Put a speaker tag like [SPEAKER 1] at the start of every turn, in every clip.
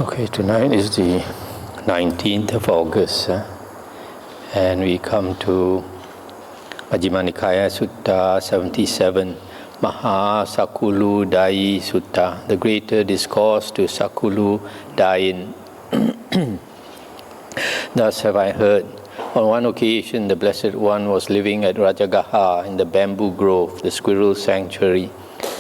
[SPEAKER 1] Okay, tonight is the 19th of August, and we come to Majjhima Nikaya Sutta 77, Maha Sakulu Dai Sutta, the greater discourse to Sakulu Dain. Thus have I heard. On one occasion, the Blessed One was living at Rajagaha in the bamboo grove, the squirrel sanctuary.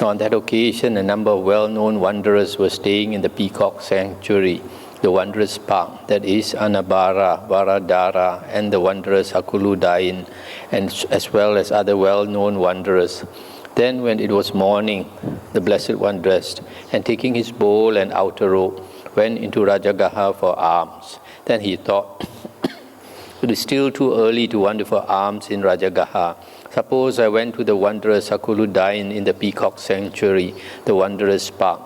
[SPEAKER 1] On that occasion, a number of well-known wanderers were staying in the peacock sanctuary, the wondrous park, that is Anabara, Varadara, and the wondrous Hakuludain, and as well as other well-known wanderers. Then when it was morning, the Blessed One dressed, and taking his bowl and outer robe, went into Rajagaha for alms. Then he thought, it is still too early to wander for alms in Rajagaha. Suppose I went to the wondrous Hakuludain in the peacock sanctuary, the wondrous park.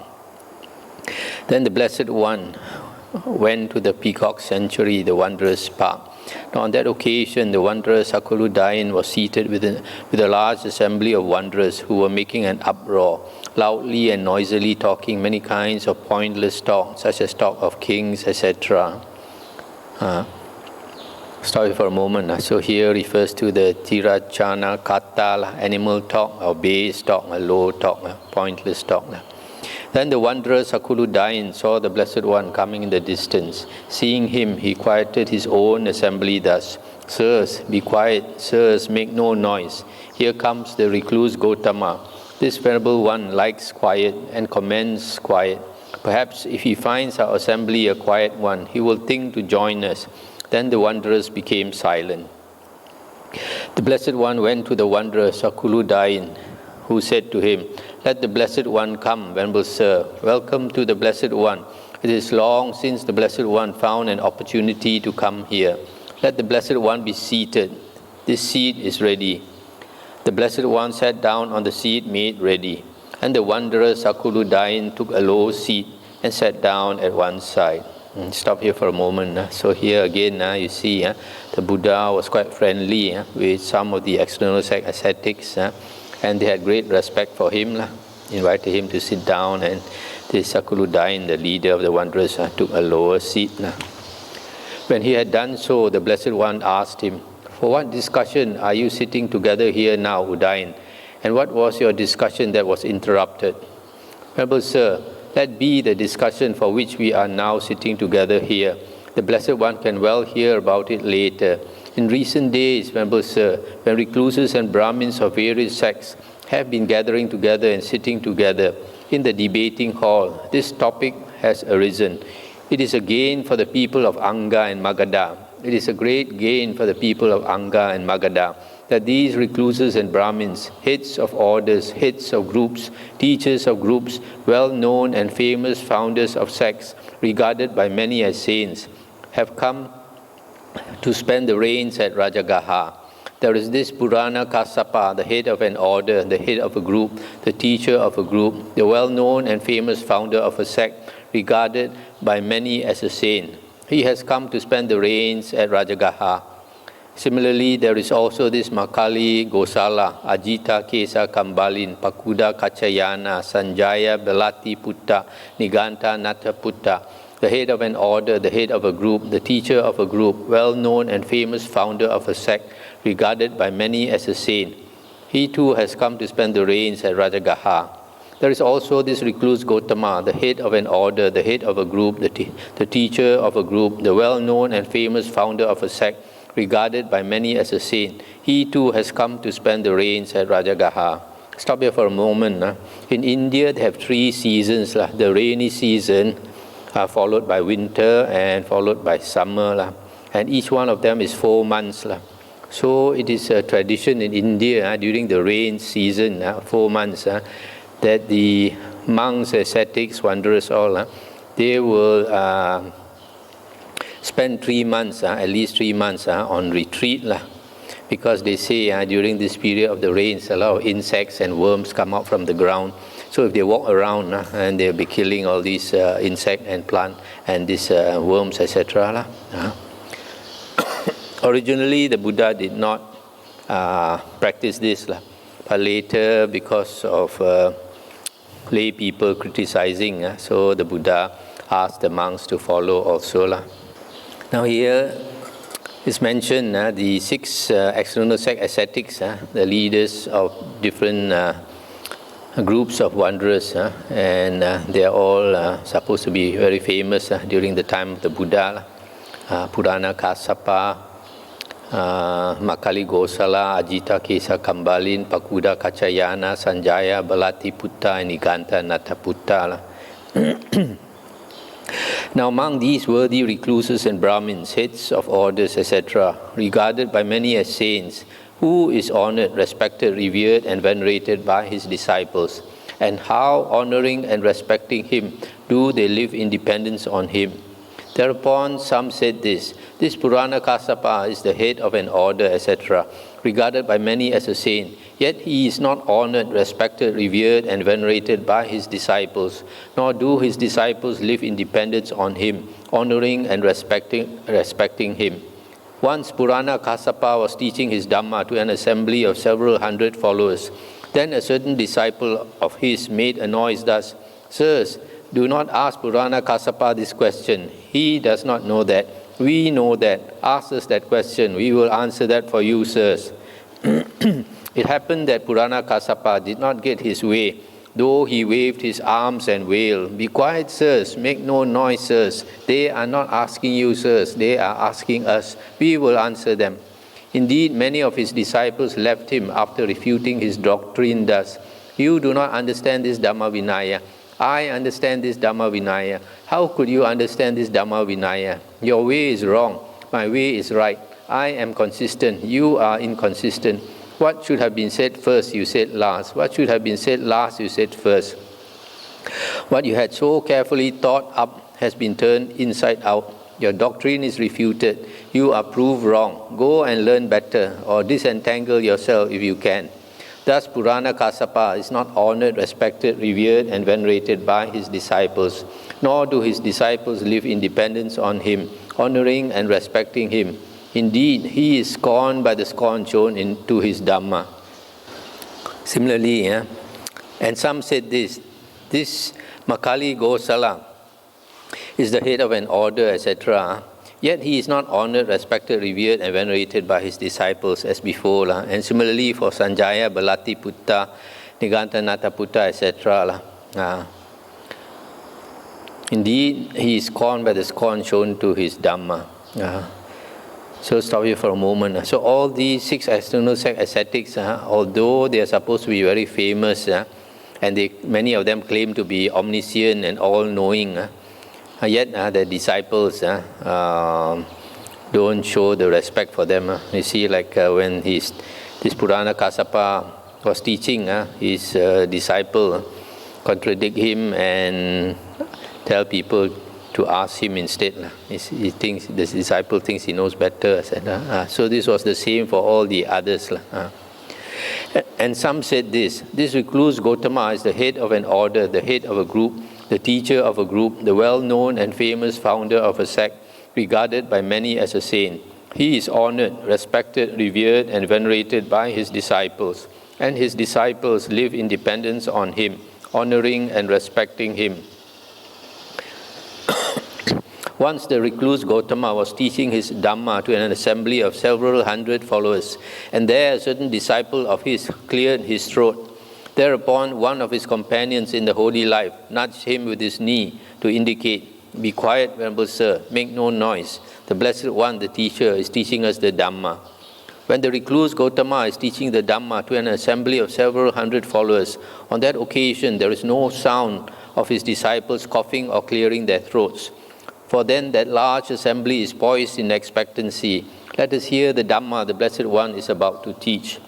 [SPEAKER 1] Then the Blessed One went to the peacock sanctuary, the wondrous park. Now on that occasion, the wondrous Hakuludain was seated with a large assembly of wanderers who were making an uproar, loudly and noisily talking many kinds of pointless talk, such as talk of kings, etc. Stop for a moment. So here refers to the tirachana kata, animal talk, or base talk, low talk, pointless talk. Then the wondrous Hakuludain saw the Blessed One coming in the distance. Seeing him, he quieted his own assembly thus: Sirs, be quiet. Sirs, make no noise. Here comes the recluse Gotama. This Venerable One likes quiet and commends quiet. Perhaps if he finds our assembly a quiet one, he will think to join us. Then the wanderers became silent. The Blessed One went to the wanderers Hakuludain, who said to him, Let the Blessed One come, Venerable Sir. Welcome to the Blessed One. It is long since the Blessed One found an opportunity to come here. Let the Blessed One be seated. This seat is ready. The Blessed One sat down on the seat made ready, and the wanderers Hakuludain took a low seat and sat down at one side. Stop here for a moment. So here again, you see, the Buddha was quite friendly with some of the external ascetics, and they had great respect for him, invited him to sit down, and this Hakuludain, the leader of the wanderers, took a lower seat. When he had done so, the Blessed One asked him, For what discussion are you sitting together here now, Udain? And what was your discussion that was interrupted? Venerable Sir, that be the discussion for which we are now sitting together here. The Blessed One can well hear about it later. In recent days, Venerable Sir, when recluses and Brahmins of various sects have been gathering together and sitting together in the debating hall, this topic has arisen. It is a gain for the people of Anga and Magadha. It is a great gain for the people of Anga and Magadha that these recluses and Brahmins, heads of orders, heads of groups, teachers of groups, well-known and famous founders of sects, regarded by many as saints, have come to spend the reigns at Rajagaha. There is this Purana Kassapa, the head of an order, the head of a group, the teacher of a group, the well-known and famous founder of a sect, regarded by many as a saint. He has come to spend the reigns at Rajagaha. Similarly, there is also this Makali Gosala, Ajita Kesa Kambalin, Pakuda Kachayana, Sanjaya Belati Putta, Niganta Nata Putta, the head of an order, the head of a group, the teacher of a group, well-known and famous founder of a sect, regarded by many as a saint. He too has come to spend the reigns at Rajagaha. There is also this recluse Gotama, the head of an order, the head of a group, the teacher of a group, the well-known and famous founder of a sect, regarded by many as a saint. He too has come to spend the reigns at Rajagaha. Stop here for a moment. In India, they have 3 seasons. The rainy season, followed by winter, and followed by summer. And each one of them is 4 months. So it is a tradition in India during the rain season, 4 months, that the monks, ascetics, wanderers, all, they will spend 3 months, at least 3 months, on retreat, because they say during this period of the rains, a lot of insects and worms come out from the ground. So if they walk around, and they'll be killing all these insect and plant and these worms, etc. Originally, the Buddha did not practice this, but later, because of lay people criticizing, so the Buddha asked the monks to follow also. Now here is mentioned the 6 external sect ascetics, the leaders of different groups of wanderers, and they are all supposed to be very famous during the time of the Buddha. Purana Kassapa, Makali Gosala, Ajita Kesa Kambalin, Pakuda Kachayana, Sanjaya, Balati Putta, and Iganta Nataputta. Now among these worthy recluses and Brahmins, heads of orders, etc., regarded by many as saints, who is honored, respected, revered, and venerated by his disciples, and how, honoring and respecting him, do they live in dependence on him. Thereupon some said this Purana Kassapa is the head of an order, etc., regarded by many as a saint, yet he is not honored, respected, revered, and venerated by his disciples, nor do his disciples live in dependence on him, honoring and respecting him. Once Purana Kassapa was teaching his Dhamma to an assembly of several hundred followers. Then a certain disciple of his made a noise thus, Sirs, do not ask Purana Kassapa this question. He does not know that. We know that. Ask us that question. We will answer that for you, sirs. It happened that Purana Kassapa did not get his way, though he waved his arms and wailed, Be quiet, sirs. Make no noise, sirs. They are not asking you, sirs. They are asking us. We will answer them. Indeed, many of his disciples left him after refuting his doctrine thus, You do not understand this Dhamma Vinaya. I understand this Dhamma Vinaya. How could you understand this Dhamma Vinaya? Your way is wrong. My way is right. I am consistent. You are inconsistent. What should have been said first, you said last. What should have been said last, you said first. What you had so carefully thought up has been turned inside out. Your doctrine is refuted. You are proved wrong. Go and learn better, or disentangle yourself if you can. Thus, Purana Kassapa is not honored, respected, revered, and venerated by his disciples, nor do his disciples live in dependence on him, honoring and respecting him. Indeed, he is scorned by the scorn shown into his Dhamma. Similarly, and some said this Makali Gosala is the head of an order, etc., yet he is not honored, respected, revered, and venerated by his disciples as before. And similarly for Sanjaya, Balati Putta, Niganta Nataputta, etc. Indeed, he is scorned by the scorn shown to his Dhamma. So stop here for a moment. So all these 6 external sect ascetics, although they are supposed to be very famous, and many of them claim to be omniscient and all-knowing, yet the disciples don't show the respect for them. You see, like when this Purana Kassapa was teaching, his disciple contradict him and tell people to ask him instead. He thinks, the disciple thinks he knows better. So this was the same for all the others. And some said this recluse Gautama is the head of an order, the head of a group, the teacher of a group, the well-known and famous founder of a sect, regarded by many as a saint. He is honored, respected, revered, and venerated by his disciples, and his disciples live in dependence on him, honoring and respecting him. Once the recluse Gautama was teaching his Dhamma to an assembly of several hundred followers, and there a certain disciple of his cleared his throat. Thereupon one of his companions in the holy life nudged him with his knee to indicate, Be quiet, Venerable Sir, make no noise. The Blessed One, the teacher, is teaching us the Dhamma. When the recluse Gautama is teaching the Dhamma to an assembly of several hundred followers, on that occasion there is no sound of his disciples coughing or clearing their throats. For then that large assembly is poised in expectancy. Let us hear the Dhamma the Blessed One is about to teach.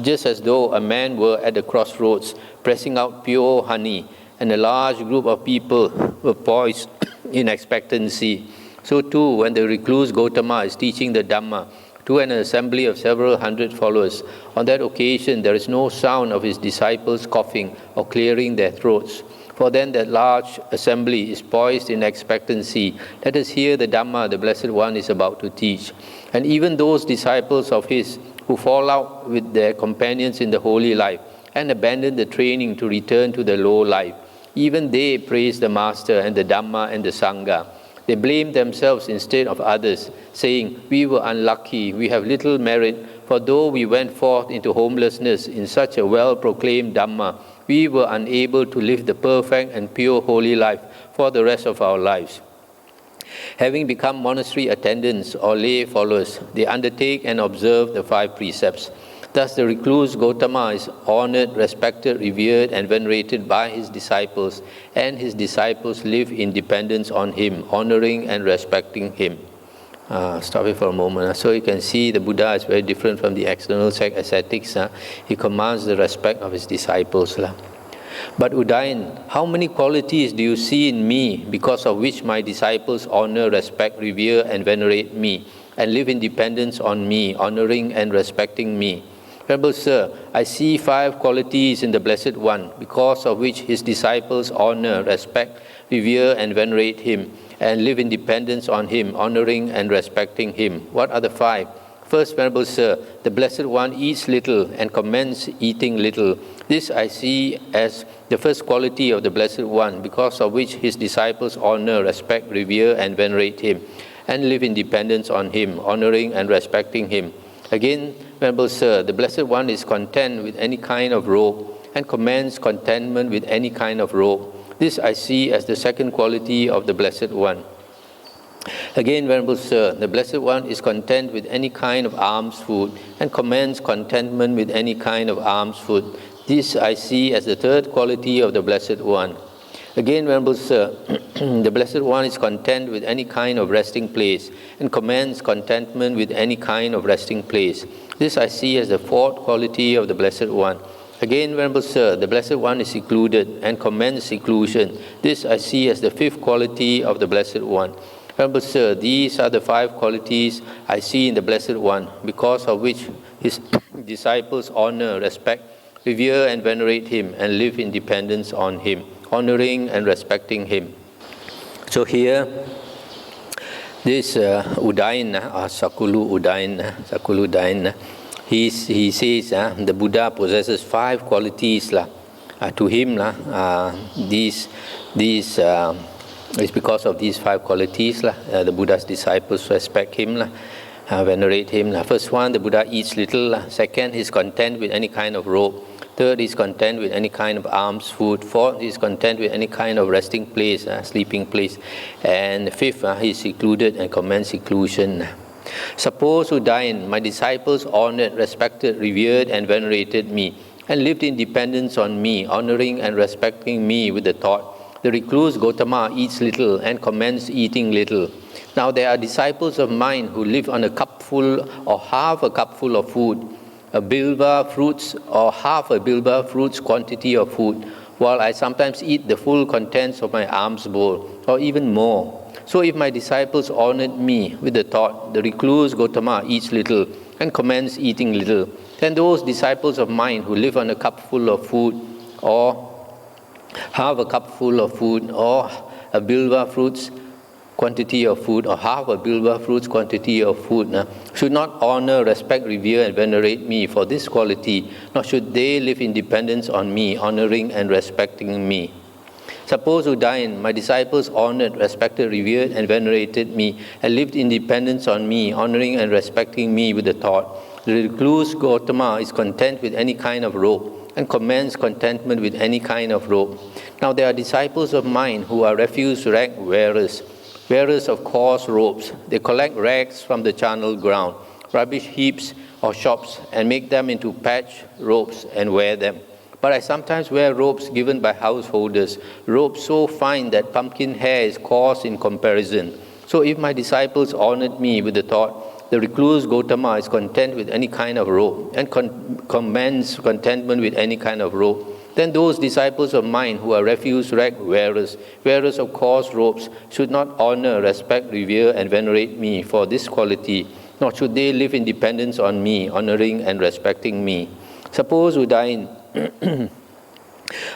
[SPEAKER 1] Just as though a man were at the crossroads pressing out pure honey, and a large group of people were poised in expectancy, so too when the recluse Gautama is teaching the Dhamma to an assembly of several hundred followers, on that occasion there is no sound of his disciples coughing or clearing their throats. For then that large assembly is poised in expectancy. Let us hear the Dhamma the Blessed One is about to teach. And even those disciples of his who fall out with their companions in the holy life and abandon the training to return to the low life, Even they praise the Master and the Dhamma and the Sangha. They blame themselves instead of others, saying, "We were unlucky, we have little merit, for though we went forth into homelessness in such a well-proclaimed Dhamma, we were unable to live the perfect and pure holy life for the rest of our lives." Having become monastery attendants or lay followers, they undertake and observe the 5 precepts. Thus the recluse Gautama is honored, respected, revered, and venerated by his disciples, and his disciples live in dependence on him, honoring and respecting him. Stop it for a moment. So you can see the Buddha is very different from the external sect ascetics. He commands the respect of his disciples. But Udayan, how many qualities do you see in me because of which my disciples honor, respect, revere, and venerate me, and live in dependence on me, honoring and respecting me? Venerable Sir, I see 5 qualities in the Blessed One, because of which his disciples honor, respect, revere, and venerate him, and live in dependence on him, honoring and respecting him. What are the 5? First, Venerable Sir, the Blessed One eats little and commends eating little. This I see as the first quality of the Blessed One, because of which his disciples honor, respect, revere, and venerate him, and live in dependence on him, honoring and respecting him. Again, Venerable Sir, the Blessed One is content with any kind of robe, and commends contentment with any kind of robe. This I see as the second quality of the Blessed One. Again, Venerable Sir, the Blessed One is content with any kind of alms food, and commends contentment with any kind of alms food. This I see as the third quality of the Blessed One. Again, Venerable Sir, the Blessed One is content with any kind of resting place, and commends contentment with any kind of resting place. This I see as the fourth quality of the Blessed One. Again, Venerable Sir, the Blessed One is secluded, and commends seclusion. This I see as the fifth quality of the Blessed One. Venerable Sir, these are the 5 qualities I see in the Blessed One, because of which his disciples honor, respect, revere, and venerate him, and live in dependence on him, honoring and respecting him. So here, this Udayan, or Sakulu Udayan, he says the Buddha possesses 5 qualities. To him, these it's because of these 5 qualities the Buddha's disciples respect him, venerate him. First one, the Buddha eats little. Second, he's content with any kind of robe. Third, he's content with any kind of alms food. Fourth, he's content with any kind of resting place, sleeping place. And fifth, he's secluded and commends seclusion. Suppose, Udayan, my disciples honored, respected, revered, and venerated me, and lived in dependence on me, honoring and respecting me with the thought, the recluse Gautama eats little and commends eating little. Now there are disciples of mine who live on a cupful or half a cupful of food, a bilva fruits or half a bilva fruits quantity of food, while I sometimes eat the full contents of my alms bowl, or even more. So if my disciples honored me with the thought, the recluse Gautama eats little and commends eating little, then those disciples of mine who live on a cupful of food, or half a cupful of food, or a bilva fruits quantity of food, or half a bilva fruits quantity of food, should not honor, respect, revere, and venerate me for this quality, nor should they live in dependence on me, honoring and respecting me. Suppose, Udayan, my disciples honored, respected, revered, and venerated me, and lived in dependence on me, honoring and respecting me with the thought, the recluse Gautama is content with any kind of robe, and commends contentment with any kind of robe. Now there are disciples of mine who are refuse rag wearers, wearers of coarse robes. They collect rags from the charnel ground, rubbish heaps or shops, and make them into patch robes and wear them. But I sometimes wear robes given by householders, robes so fine that pumpkin hair is coarse in comparison. So if my disciples honored me with the thought, the recluse Gautama is content with any kind of robe, and commends contentment with any kind of robe, then those disciples of mine who are refuse rag wearers, wearers of coarse robes, should not honor, respect, revere, and venerate me for this quality, nor should they live in dependence on me, honoring and respecting me. Suppose, Udayan,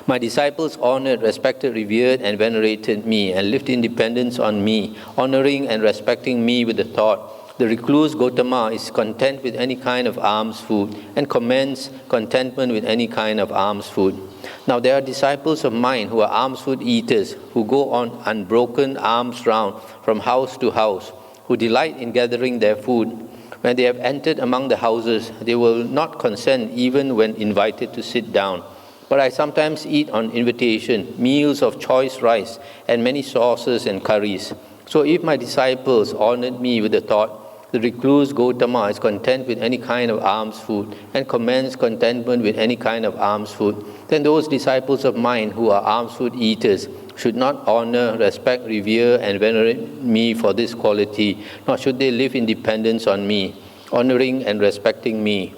[SPEAKER 1] my disciples honored, respected, revered, and venerated me, and lived in dependence on me, honoring and respecting me with the thought, the recluse Gotama is content with any kind of alms food and commends contentment with any kind of alms food. Now there are disciples of mine who are alms food eaters, who go on unbroken alms round from house to house, who delight in gathering their food. When they have entered among the houses, they will not consent even when invited to sit down. But I sometimes eat on invitation meals of choice rice and many sauces and curries. So if my disciples honored me with the thought, the recluse Gotama is content with any kind of alms food and commends contentment with any kind of alms food, then those disciples of mine who are alms food eaters should not honor, respect, revere, and venerate me for this quality, nor should they live in dependence on me, honoring and respecting me.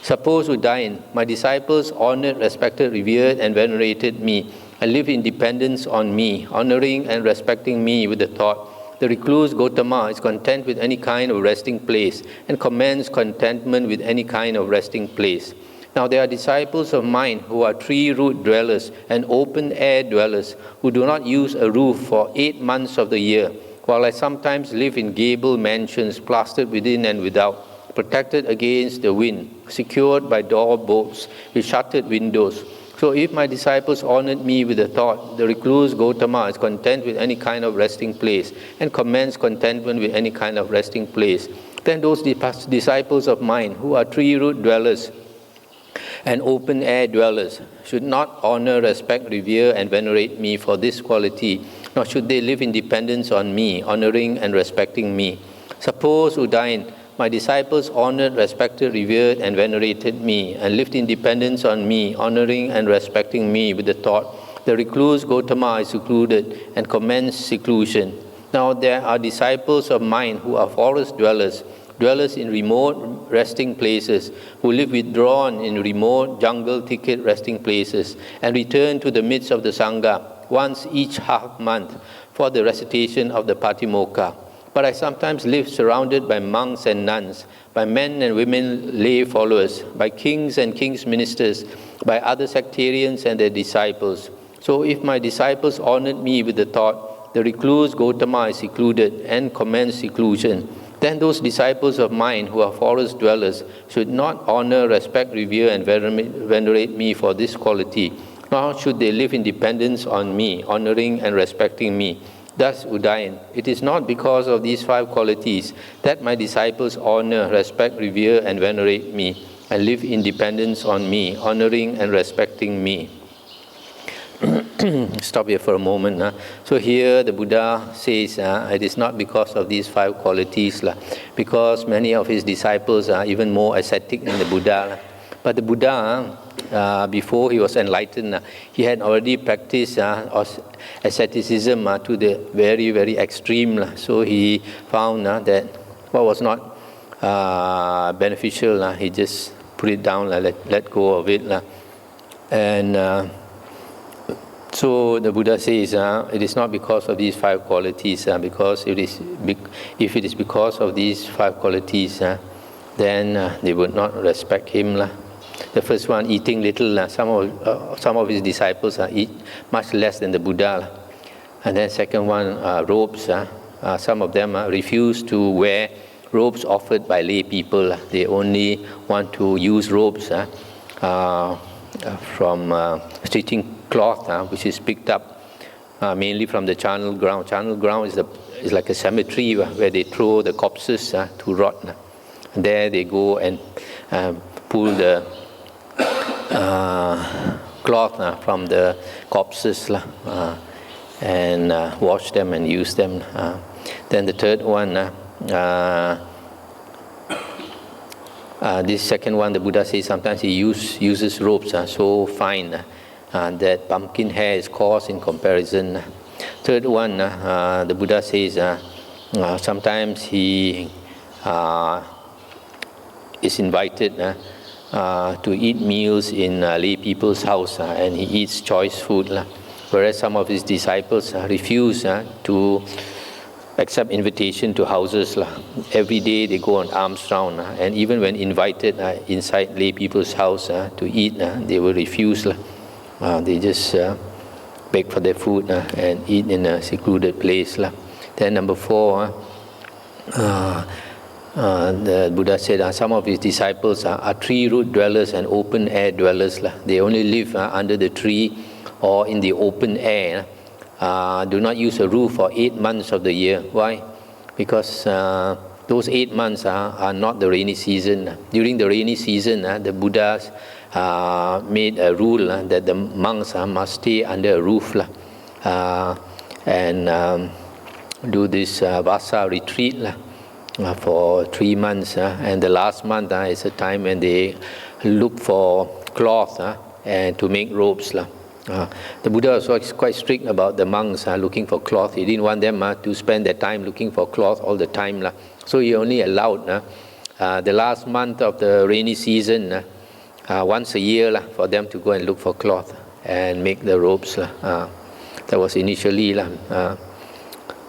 [SPEAKER 1] Suppose, Udayan, my disciples honored, respected, revered, and venerated me, and live in dependence on me, honoring and respecting me with the thought, the recluse Gotama is content with any kind of resting place and commends contentment with any kind of resting place. Now there are disciples of mine who are tree-root dwellers and open-air dwellers who do not use a roof for 8 months of the year, while I sometimes live in gable mansions plastered within and without, protected against the wind, secured by door bolts with shuttered windows. So if my disciples honored me with the thought, the recluse Gotama is content with any kind of resting place and commends contentment with any kind of resting place, then those disciples of mine who are tree-root dwellers and open-air dwellers should not honor, respect, revere, and venerate me for this quality, nor should they live in dependence on me, honoring and respecting me. Suppose, Udayan, my disciples honored, respected, revered, and venerated me, and lived in dependence on me, honoring and respecting me with the thought, the recluse Gotama is secluded and commends seclusion. Now there are disciples of mine who are forest dwellers, dwellers in remote resting places, who live withdrawn in remote jungle thicket resting places, and return to the midst of the Sangha once each half month for the recitation of the Patimokkha. But I sometimes live surrounded by monks and nuns, by men and women lay followers, by kings and kings' ministers, by other sectarians and their disciples. So if my disciples honored me with the thought, the recluse Gotama is secluded and commends seclusion, then those disciples of mine who are forest dwellers should not honor, respect, revere, and venerate me for this quality, nor should they live in dependence on me, honoring and respecting me. Thus, Udayan, it is not because of these 5 qualities that my disciples honor, respect, revere, and venerate me, and live in dependence on me, honoring and respecting me. Stop here for a moment. So here the Buddha says it is not because of these 5 qualities, because many of his disciples are even more ascetic than the Buddha. But the Buddha, before he was enlightened, he had already practiced asceticism to the very, very extreme. So he found that what was not beneficial, he just put it down, let go of it. And so the Buddha says it is not because of these 5 qualities, because if it is because of these 5 qualities, then they would not respect him. The first one, eating little. Some of his disciples eat much less than the Buddha. And then second one, robes. Some of them refuse to wear robes offered by lay people. They only want to use robes from stitching cloth, which is picked up mainly from the charnel ground. Charnel ground is like a cemetery where they throw the corpses to rot. And there they go and pull the cloth from the corpses and wash them and use them. Then the third one, this second one, the Buddha says sometimes he uses robes so fine that pumpkin hair is coarse in comparison. Third one, the Buddha says sometimes he is invited to eat meals in lay people's house, and he eats choice food, whereas some of his disciples refuse to accept invitation to houses. Every day they go on alms round, and even when invited inside lay people's house to eat, they will refuse. They just beg for their food and eat in a secluded place. Then number 4, The Buddha said some of his disciples are tree root dwellers and open air dwellers. They only live under the tree or in the open air. Do not use a roof for 8 months of the year. Why? Because those 8 months are not the rainy season. During the rainy season, the Buddhas made a rule that the monks must stay under a roof and do this vassa retreat for 3 months. And the last month is a time when they look for cloth and to make robes. The Buddha was quite strict about the monks looking for cloth. He didn't want them to spend their time looking for cloth all the time. So he only allowed the last month of the rainy season, once a year, for them to go and look for cloth and make the robes. That was initially.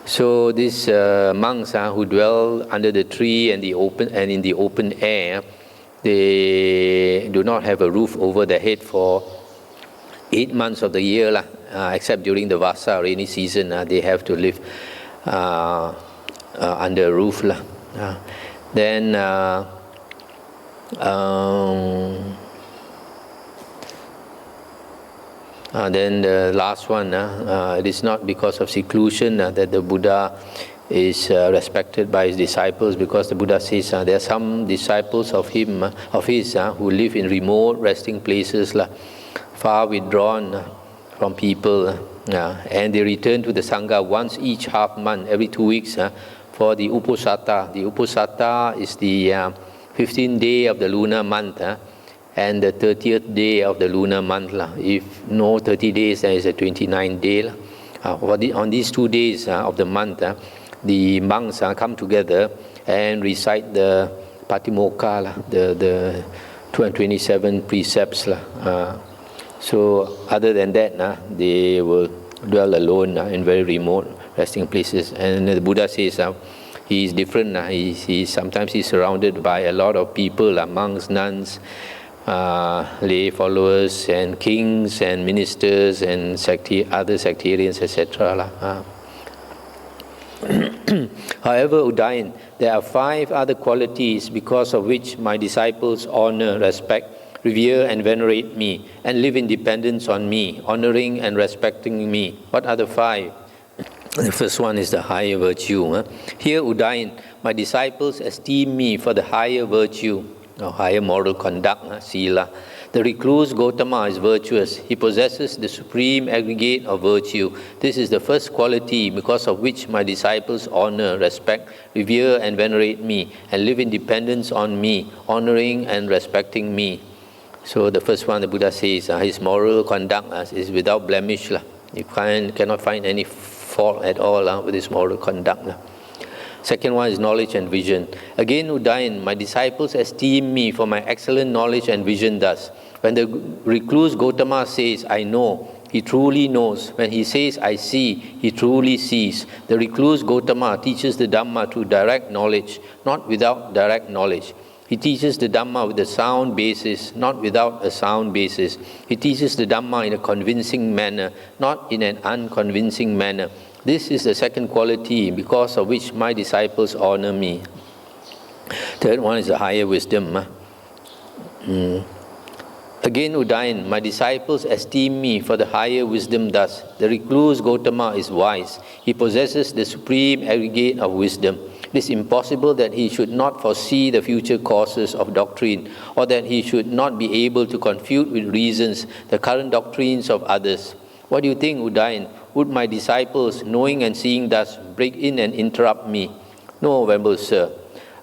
[SPEAKER 1] So these monks who dwell under the tree and in the open air, they do not have a roof over their head for 8 months of the year, except during the vassa rainy season. They have to live under a roof. Then the last one, it is not because of seclusion that the Buddha is respected by his disciples, because the Buddha says there are some disciples of his who live in remote resting places, far withdrawn from people, and they return to the Sangha once each half month, every 2 weeks, for the Uposatha. The Uposatha is the 15th day of the lunar month, and the 30th day of the lunar month. If no 30 days, then it's a 29th day. On these 2 days of the month, the monks come together and recite the Patimokkha, the 227 precepts. So other than that, they will dwell alone in very remote resting places. And the Buddha says he is different. Sometimes he's surrounded by a lot of people, monks, nuns, lay followers, and kings and ministers and other sectarians, etc. However, Udayan, there are 5 other qualities because of which my disciples honor, respect, revere and venerate me, and live in dependence on me, honoring and respecting me. What are the 5? The first one is the higher virtue. Here, Udayan, my disciples esteem me for the higher virtue, or higher moral conduct, sila. The recluse Gotama is virtuous. He possesses the supreme aggregate of virtue. This is the first quality because of which my disciples honor, respect, revere and venerate me, and live in dependence on me, honoring and respecting me. So the first one, the Buddha says, his moral conduct is without blemish. You cannot find any fault at all with his moral conduct. Second one is knowledge and vision. Again, Udayan, my disciples esteem me for my excellent knowledge and vision thus. When the recluse Gotama says, I know, he truly knows. When he says, I see, he truly sees. The recluse Gotama teaches the Dhamma through direct knowledge, not without direct knowledge. He teaches the Dhamma with a sound basis, not without a sound basis. He teaches the Dhamma in a convincing manner, not in an unconvincing manner. This is the second quality because of which my disciples honor me. Third one is the higher wisdom. Again, Udayan, my disciples esteem me for the higher wisdom thus. The recluse Gotama is wise. He possesses the supreme aggregate of wisdom. It is impossible that he should not foresee the future courses of doctrine, or that he should not be able to confute with reasons the current doctrines of others. What do you think, Udayan? Would my disciples, knowing and seeing thus, break in and interrupt me? No, Venerable Sir.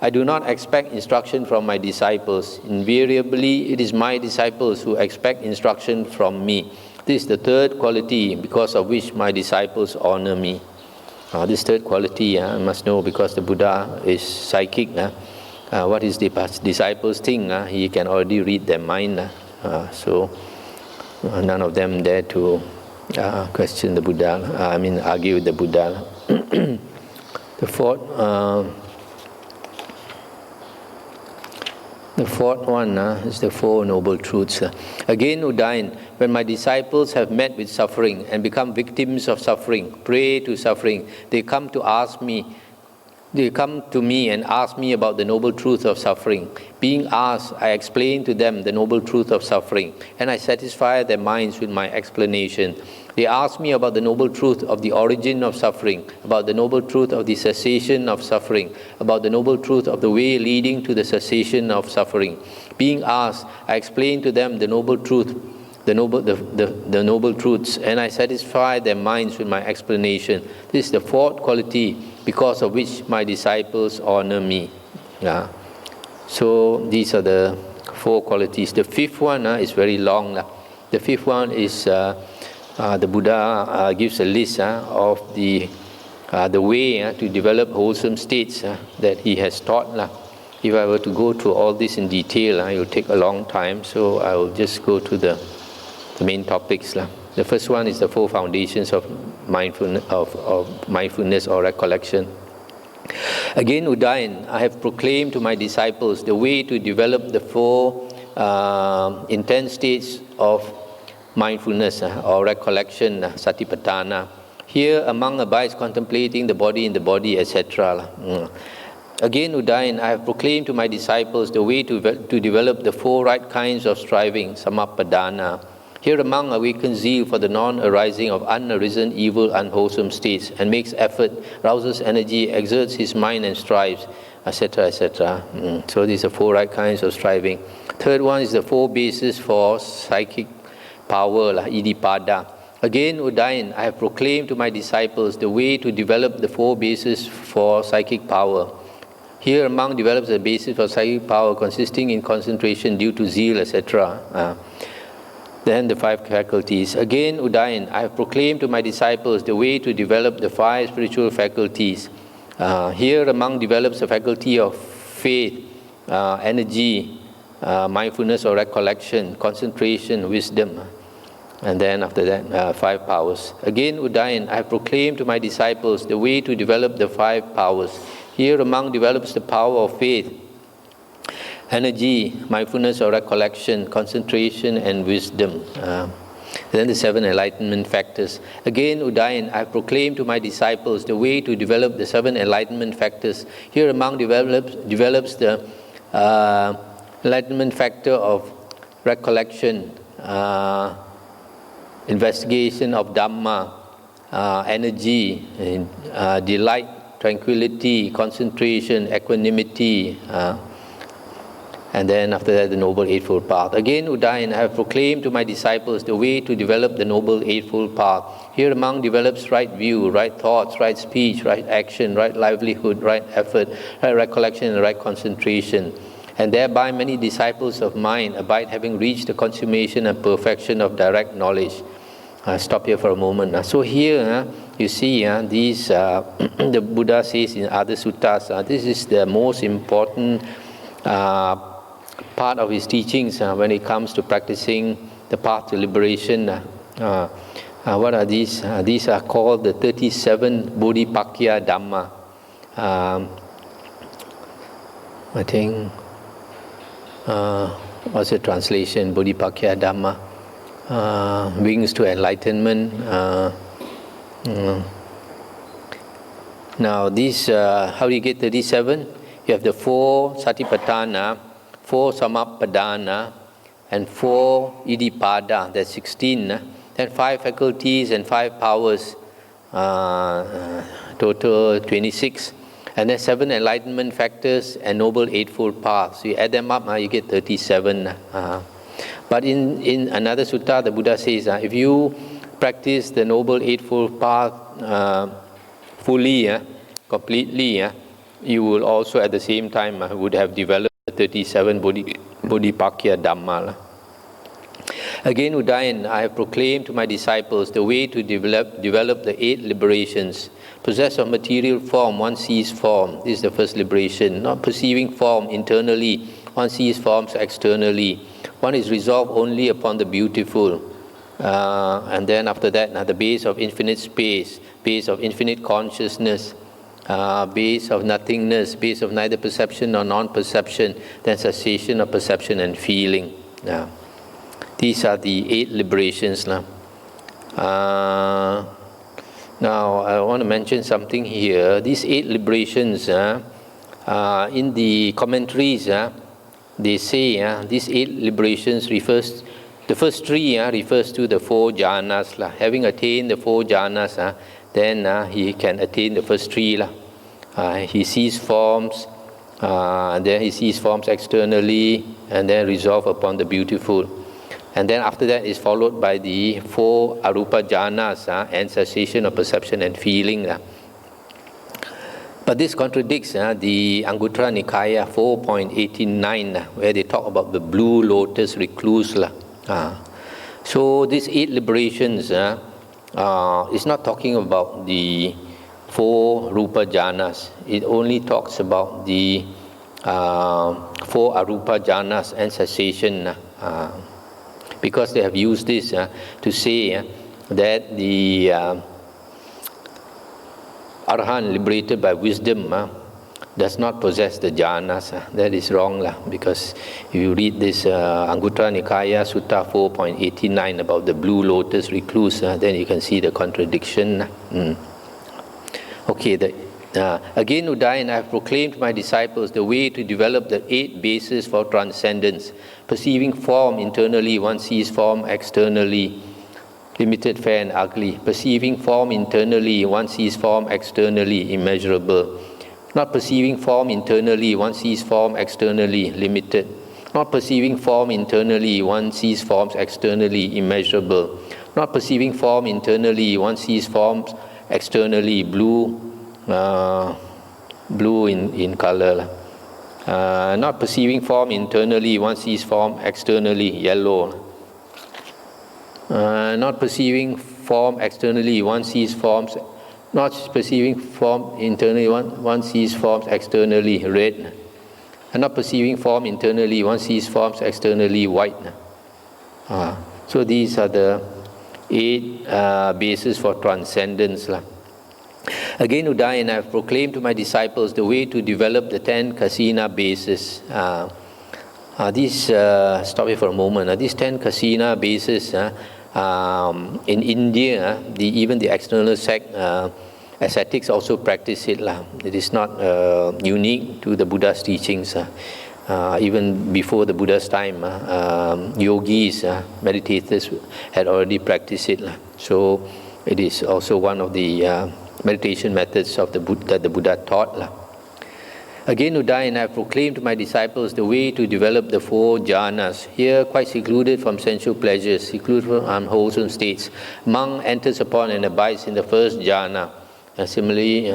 [SPEAKER 1] I do not expect instruction from my disciples. Invariably, it is my disciples who expect instruction from me. This is the third quality because of which my disciples honor me. This third quality, I must know, because the Buddha is psychic. What his disciples think, he can already read their mind. So none of them dare to question the Buddha, argue with the Buddha. The fourth one is the Four Noble Truths. Again, Udayan, when my disciples have met with suffering and become victims of suffering, prey to suffering, they come to ask me they come to me and ask me about the noble truth of suffering. Being asked, I explain to them the noble truth of suffering, and I satisfy their minds with my explanation. They ask me about the noble truth of the origin of suffering, about the noble truth of the cessation of suffering, about the noble truth of the way leading to the cessation of suffering. Being asked, I explain to them the noble truth, the noble truths, and I satisfy their minds with my explanation. This is the fourth quality because of which my disciples honor me. Yeah. So these are the four qualities. The fifth one is very long. The fifth one is the Buddha gives a list of the way to develop wholesome states that he has taught. If I were to go through all this in detail, it will take a long time. So I will just go to the main topics. The first one is the four foundations of mindfulness or recollection. Again, Udayan, I have proclaimed to my disciples the way to develop the four intense states of mindfulness or recollection, satipatthana. Here, among abides contemplating the body in the body, etc. Again, Udayan, I have proclaimed to my disciples the way to develop the four right kinds of striving, samappadana. Here among awakens zeal for the non-arising of unarisen, evil, unwholesome states, and makes effort, rouses energy, exerts his mind and strives, etc., etc. So these are four right kinds of striving. Third one is the four bases for psychic power, iddhipada. Again, Udayan, I have proclaimed to my disciples the way to develop the four bases for psychic power. Here among develops a basis for psychic power consisting in concentration due to zeal, etc. Then the five faculties. Again, Udayan, I have proclaimed to my disciples the way to develop the five spiritual faculties. Here among develops the faculty of faith, energy, mindfulness or recollection, concentration, wisdom. And then after that, five powers. Again, Udayan, I have proclaimed to my disciples the way to develop the five powers. Here among develops the power of faith, energy, mindfulness or recollection, concentration and wisdom. Then the seven enlightenment factors. Again, Udayan, I proclaim to my disciples the way to develop the seven enlightenment factors. Here among develops the enlightenment factor of recollection, investigation of Dhamma, energy, delight, tranquility, concentration, equanimity, and then after that, the Noble Eightfold Path. Again, Udayan, I have proclaimed to my disciples the way to develop the Noble Eightfold Path. Here among develops right view, right thoughts, right speech, right action, right livelihood, right effort, right recollection, and right concentration. And thereby many disciples of mine abide having reached the consummation and perfection of direct knowledge. Stop here for a moment. So here, you see, these, the Buddha says in other suttas, this is the most important part of his teachings when it comes to practicing the path to liberation. What are these? These are called the 37 Bodhipakya Dhamma. I think, what's the translation? Bodhipakya Dhamma, wings to enlightenment. Now, these, how do you get 37? You have the four satipatthana, four samappadana, and four iddhipada, that's 16. Then five faculties and five powers, total 26. And then seven enlightenment factors and Noble Eightfold Path. So you add them up, you get 37. But in another sutta, the Buddha says, if you practice the Noble Eightfold Path fully, completely, you will also at the same time would have developed 37 Bodhipakya Dhamma. Again, Udayan, I have proclaimed to my disciples the way to develop the 8 liberations. Possessed of material form, one sees form. This is the first liberation. Not perceiving form internally, one sees forms externally. One is resolved only upon the beautiful. And then after that, the base of infinite space, base of infinite consciousness, base of nothingness, base of neither perception nor non-perception, then cessation of perception and feeling. These are the 8 liberations. Now, I want to mention something here. These 8 liberations, in the commentaries, they say these 8 liberations refers, the first 3 refers to the 4 jhanas. Having attained the 4 jhanas, then he can attain the first 3. He sees forms, then he sees forms externally, and then resolve upon the beautiful. And then after that is followed by the 4 arupa jhanas and cessation of perception and feeling. But this contradicts the Anguttara Nikaya 4.89, where they talk about the blue lotus recluse. So these 8 liberations is not talking about the 4 rupa jhanas. It only talks about the 4 arupa jhanas and cessation. Because they have used this to say that the Arahant liberated by wisdom does not possess the jhanas. That is wrong, because if you read this Anguttara Nikaya Sutta 4.89 about the blue lotus recluse, then you can see the contradiction. Okay, again, Udayan, I have proclaimed to my disciples the way to develop the 8 bases for transcendence. Perceiving form internally, one sees form externally, limited, fair and ugly. Perceiving form internally, one sees form externally, immeasurable. Not perceiving form internally, one sees form externally, limited. Not perceiving form internally, one sees forms externally, immeasurable. Not perceiving form internally, one sees forms externally, blue in color. Not perceiving form internally, one sees form externally, yellow. Not perceiving form externally, one sees forms. Not perceiving form internally, one sees forms externally, red. And not perceiving form internally, one sees forms externally, white. So these are the 8 bases for transcendence. Again, Udayan, I have proclaimed to my disciples the way to develop the 10 kasina bases. Stop here for a moment. These 10 kasina bases, in India, even the external sect, ascetics also practice it. It is not unique to the Buddha's teachings. Even before the Buddha's time, yogis, meditators had already practiced it. So it is also one of the meditation methods of that the Buddha taught. Again, Udayan, I have proclaimed to my disciples the way to develop the 4 jhanas. Here, quite secluded from sensual pleasures, secluded from unwholesome states. Monk enters upon and abides in the first jhana. Similarly,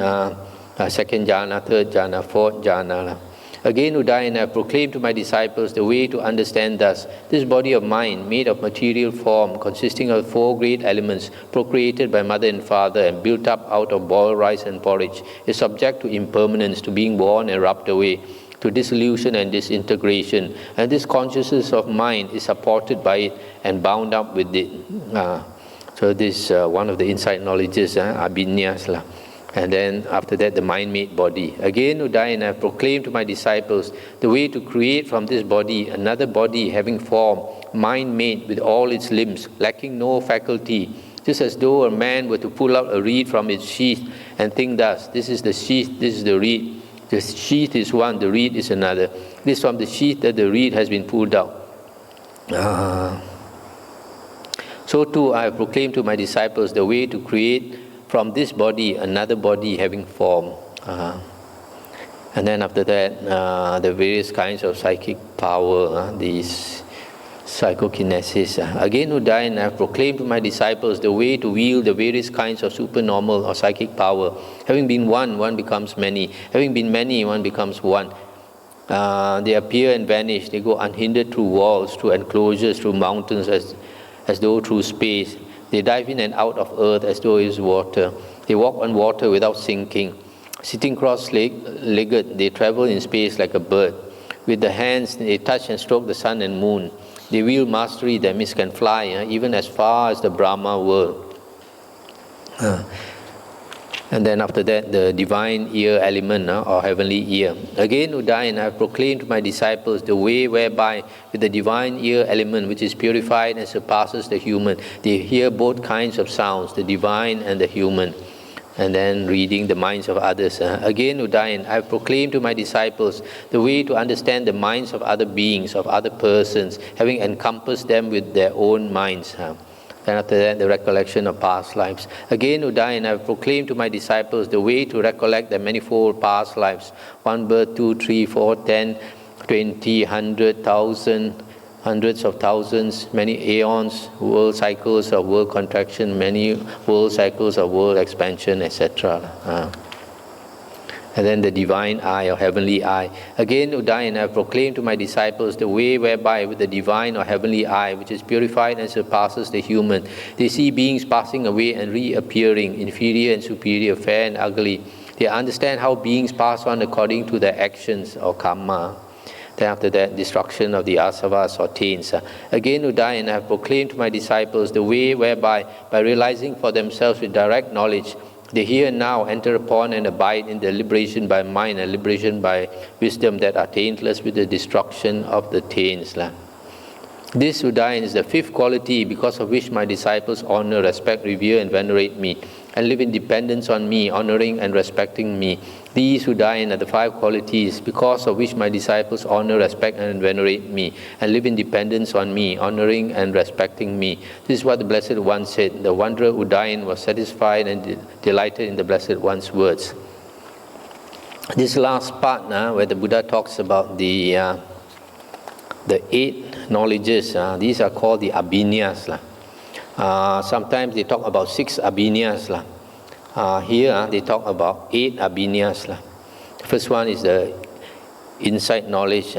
[SPEAKER 1] second jhana, third jhana, fourth jhana. Again, Udayan, I have proclaimed to my disciples the way to understand thus. This body of mine, made of material form, consisting of 4 great elements, procreated by mother and father and built up out of boiled rice and porridge, is subject to impermanence, to being born and rubbed away, to dissolution and disintegration. And this consciousness of mind is supported by it and bound up with it. So this one of the insight knowledges, abhinyas. And then after that, the mind-made body. Again, Udayan, I have proclaimed to my disciples the way to create from this body another body having form, mind-made with all its limbs, lacking no faculty, just as though a man were to pull out a reed from its sheath and think thus: this is the sheath, this is the reed. The sheath is one, the reed is another. This is from the sheath that the reed has been pulled out. So too, I have proclaimed to my disciples the way to create from this body another body having form. And then after that, the various kinds of psychic power, these psychokinesis. Again, Udayan, I have proclaimed to my disciples the way to wield the various kinds of supernormal or psychic power. Having been one, one becomes many. Having been many, one becomes one. They appear and vanish. They go unhindered through walls, through enclosures, through mountains, as though through space. They dive in and out of earth as though it is water. They walk on water without sinking. Sitting cross-legged, they travel in space like a bird. With the hands, they touch and stroke the sun and moon. They wield mastery that means can fly even as far as the Brahma world. And then after that, the divine ear element or heavenly ear. Again, Udayan, I have proclaimed to my disciples the way whereby with the divine ear element, which is purified and surpasses the human, they hear both kinds of sounds, the divine and the human. and then reading the minds of others. Again, Udayan, I have proclaimed to my disciples the way to understand the minds of other beings, of other persons, having encompassed them with their own minds. Then after that, the recollection of past lives. Again, Udayan, I have proclaimed to my disciples the way to recollect their manifold past lives. 1 birth, 2, 3, 4, 10, 20, 100, 1,000, hundreds of thousands, many aeons, world cycles of world contraction, many world cycles of world expansion, etc. And then the divine eye or heavenly eye. Again, Udayan, I have proclaimed to my disciples the way whereby with the divine or heavenly eye, which is purified and surpasses the human, they see beings passing away and reappearing, inferior and superior, fair and ugly. They understand how beings pass on according to their actions or karma. Then after that, destruction of the asavas or taints. Again, Udayan, I have proclaimed to my disciples the way whereby, by realizing for themselves with direct knowledge, they here and now enter upon and abide in the liberation by mind and liberation by wisdom that are taintless with the destruction of the taints. This, Udayan, is the fifth quality because of which my disciples honor, respect, revere and venerate me, and live in dependence on me, honoring and respecting me. These, Udayan, are the five qualities because of which my disciples honor, respect and venerate me, and live in dependence on me, honoring and respecting me. This is what the Blessed One said. The wanderer Udayan was satisfied and delighted in the Blessed One's words. This last part, where the Buddha talks about the 8 knowledges, these are called the abhinyas. Sometimes they talk about 6 abhinyas. Here they talk about 8 abhinyas. The first one is the insight knowledge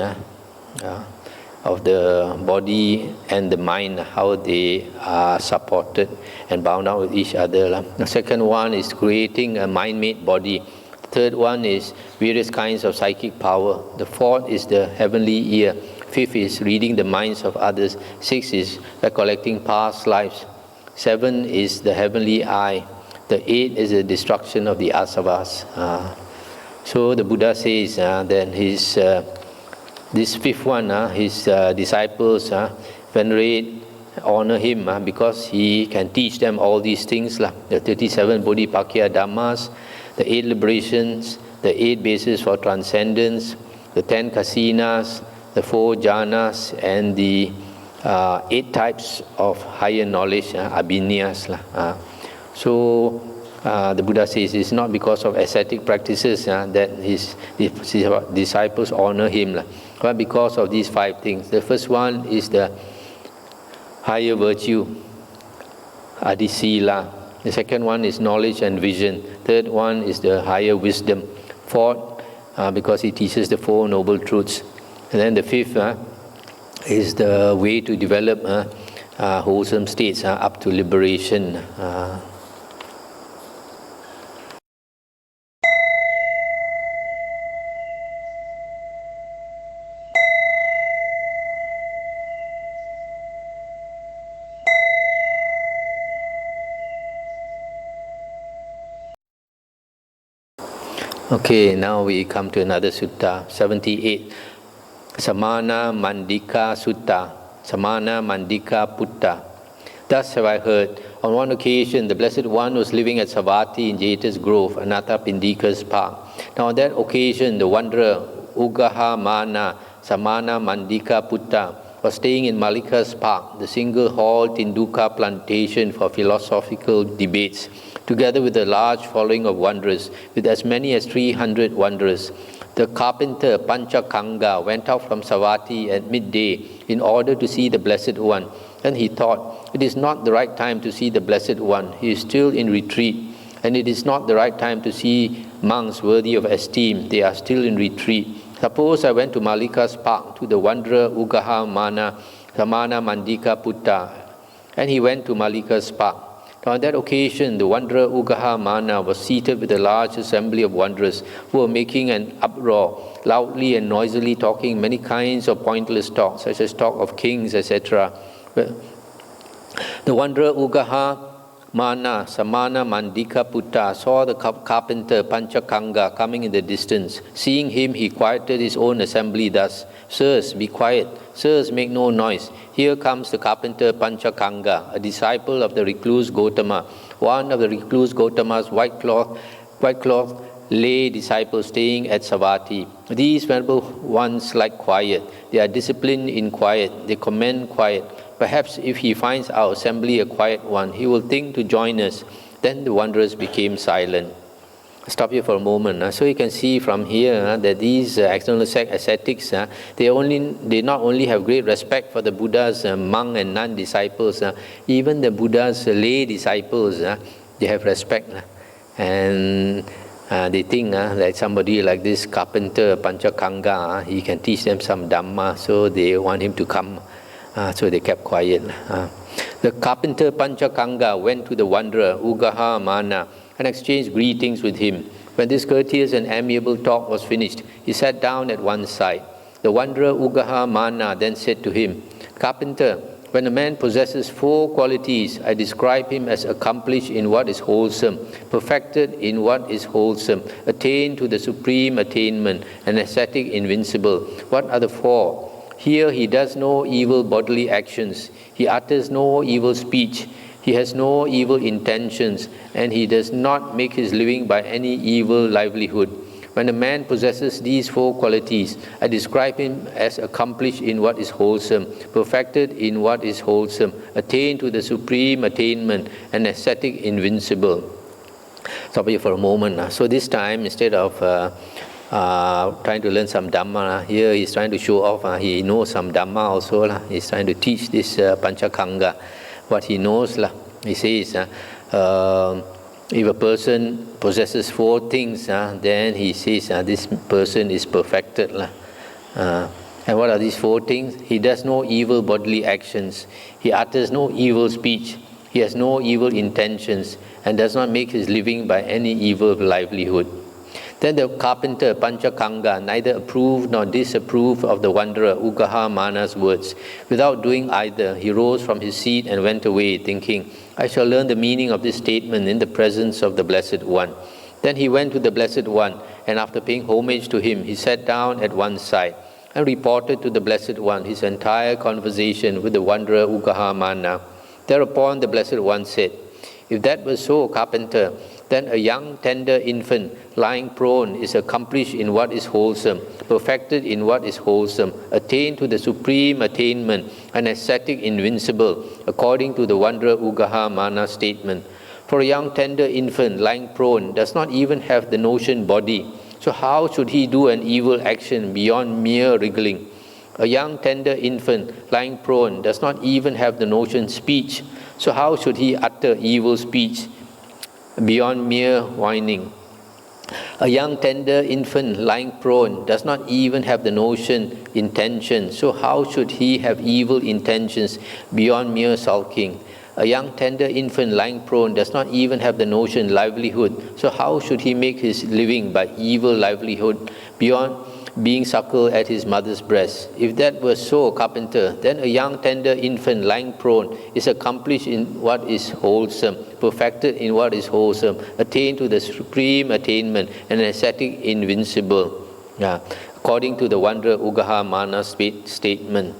[SPEAKER 1] of the body and the mind, how they are supported and bound out with each other. The second one is creating a mind-made body. The third one is various kinds of psychic power. The fourth is the heavenly ear. Fifth is reading the minds of others. 6 is recollecting past lives. 7 is the heavenly eye. The 8 is the destruction of the asavas. So the Buddha says that this fifth one, his disciples venerate, honor him because he can teach them all these things. The 37 Bodhipakya Dhammas, the 8 liberations, the 8 bases for transcendence, the 10 kasinas, the 4 jhanas, and the 8 types of higher knowledge, abhinyas. So the Buddha says it's not because of ascetic practices that his disciples honor him, but because of these 5 things. The first one is the higher virtue, adhisila. The second one is knowledge and vision. Third one is the higher wisdom. Fourth, because he teaches the 4 noble truths. And then the fifth is the way to develop wholesome states up to liberation. Okay, now we come to another sutta, 78. Samana Mandika Sutta, Samana Mandika Putta. Thus have I heard, on one occasion the Blessed One was living at Savatthi in Jeta's Grove, Anathapindika's park. Now on that occasion the wanderer Ugaha Mana Samana Mandika Putta was staying in Malika's park, the single hall Tinduka plantation for philosophical debates, together with a large following of wanderers, with as many as 300 wanderers. The carpenter Panchakanga went out from Savatthi at midday in order to see the Blessed One. And he thought, it is not the right time to see the Blessed One. He is still in retreat. And it is not the right time to see monks worthy of esteem. They are still in retreat. Suppose I went to Malika's park to the wanderer Ugaha Mana Samana Mandika Putta. And he went to Malika's park. Now on that occasion, the wanderer Ugaha Mana was seated with a large assembly of wanderers who were making an uproar, loudly and noisily talking many kinds of pointless talk, such as talk of kings, etc. The wanderer Ugaha Mana, Samana Mandika Putta saw the carpenter Panchakanga coming in the distance. Seeing him, he quieted his own assembly thus: Sirs, be quiet. Sirs, make no noise. Here comes the carpenter Panchakanga, a disciple of the recluse Gotama, one of the recluse Gotama's white cloth lay disciples staying at Savatthi. These venerable ones like quiet. They are disciplined in quiet. They commend quiet. Perhaps if he finds our assembly a quiet one, he will think to join us. Then the wanderers became silent. Stop here for a moment. So you can see from here that these external ascetics, they not only have great respect for the Buddha's monk and nun disciples, even the Buddha's lay disciples, they have respect. And they think that somebody like this carpenter Panchakanga, he can teach them some Dhamma, so they want him to come. So they kept quiet. The carpenter Panchakanga went to the wanderer Ugaha Mana and exchanged greetings with him. When this courteous and amiable talk was finished, he sat down at one side. The wanderer Ugaha Mana then said to him, Carpenter, when a man possesses 4 qualities, I describe him as accomplished in what is wholesome, perfected in what is wholesome, attained to the supreme attainment, and ascetic invincible. What are the 4? Here he does no evil bodily actions, he utters no evil speech, he has no evil intentions, and he does not make his living by any evil livelihood. When a man possesses these 4 qualities, I describe him as accomplished in what is wholesome, perfected in what is wholesome, attained to the supreme attainment, and ascetic invincible. Stop here for a moment. So this time, instead of trying to learn some Dhamma, here he's trying to show off. He knows some Dhamma also. He's trying to teach this Panchakanga what he knows. He says, if a person possesses 4 things, then he says this person is perfected. And what are these 4 things? He does no evil bodily actions. He utters no evil speech. He has no evil intentions and does not make his living by any evil livelihood. Then the carpenter Panchakanga neither approved nor disapproved of the wanderer Ugaha Mana's words. Without doing either, he rose from his seat and went away, thinking, I shall learn the meaning of this statement in the presence of the Blessed One. Then he went to the Blessed One, and after paying homage to him, he sat down at one side and reported to the Blessed One his entire conversation with the wanderer Ugaha Mana. Thereupon the Blessed One said, If that was so, carpenter, then a young tender infant lying prone is accomplished in what is wholesome, perfected in what is wholesome, attained to the supreme attainment, and ascetic invincible, according to the wanderer Ugaha Mana's statement. For a young tender infant lying prone does not even have the notion body, so how should he do an evil action beyond mere wriggling? A young tender infant lying prone does not even have the notion speech, so how should he utter evil speech beyond mere whining? A young tender infant lying prone does not even have the notion intention, so how should he have evil intentions beyond mere sulking? A young tender infant lying prone does not even have the notion livelihood, so how should he make his living by evil livelihood beyond being suckled at his mother's breast? If that were so, carpenter, then a young tender infant lying prone is accomplished in what is wholesome, perfected in what is wholesome, attained to the supreme attainment, and ascetic invincible, according to the wanderer Ugaha Mana's statement.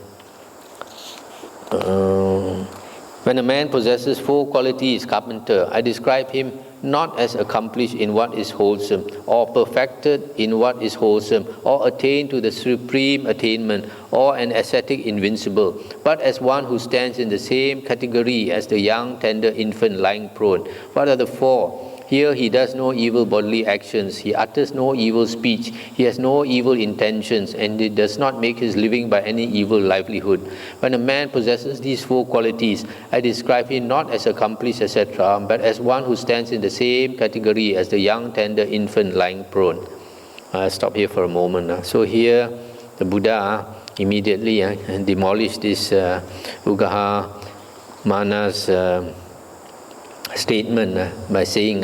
[SPEAKER 1] When a man possesses 4 qualities, carpenter, I describe him not as accomplished in what is wholesome, or perfected in what is wholesome, or attained to the supreme attainment, or an ascetic invincible, but as one who stands in the same category as the young tender infant lying prone. What are the 4? Here he does no evil bodily actions, he utters no evil speech, he has no evil intentions, and he does not make his living by any evil livelihood. When a man possesses these 4 qualities, I describe him not as accomplished, etc., but as one who stands in the same category as the young tender infant lying prone. Stop here for a moment. So here the Buddha immediately demolished this Ugaha Mana's statement by saying,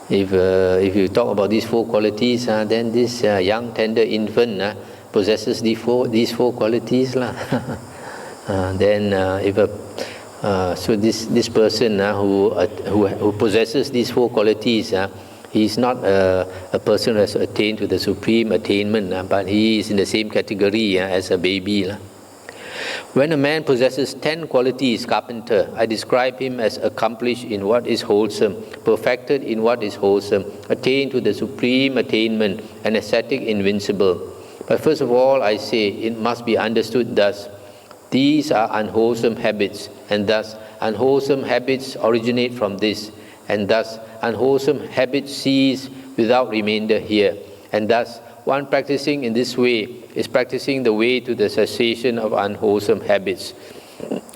[SPEAKER 1] if you talk about these 4 qualities, then this young tender infant possesses these four qualities. Then if So this person who possesses these four qualities, he is not a person who has attained to the supreme attainment, but he is in the same category as a baby. When a man possesses 10 qualities, carpenter, I describe him as accomplished in what is wholesome, perfected in what is wholesome, attained to the supreme attainment, and ascetic invincible. But first of all, I say, it must be understood thus. These are unwholesome habits, and thus unwholesome habits originate from this, and thus unwholesome habits cease without remainder here, and thus one practicing in this way is practicing the way to the cessation of unwholesome habits.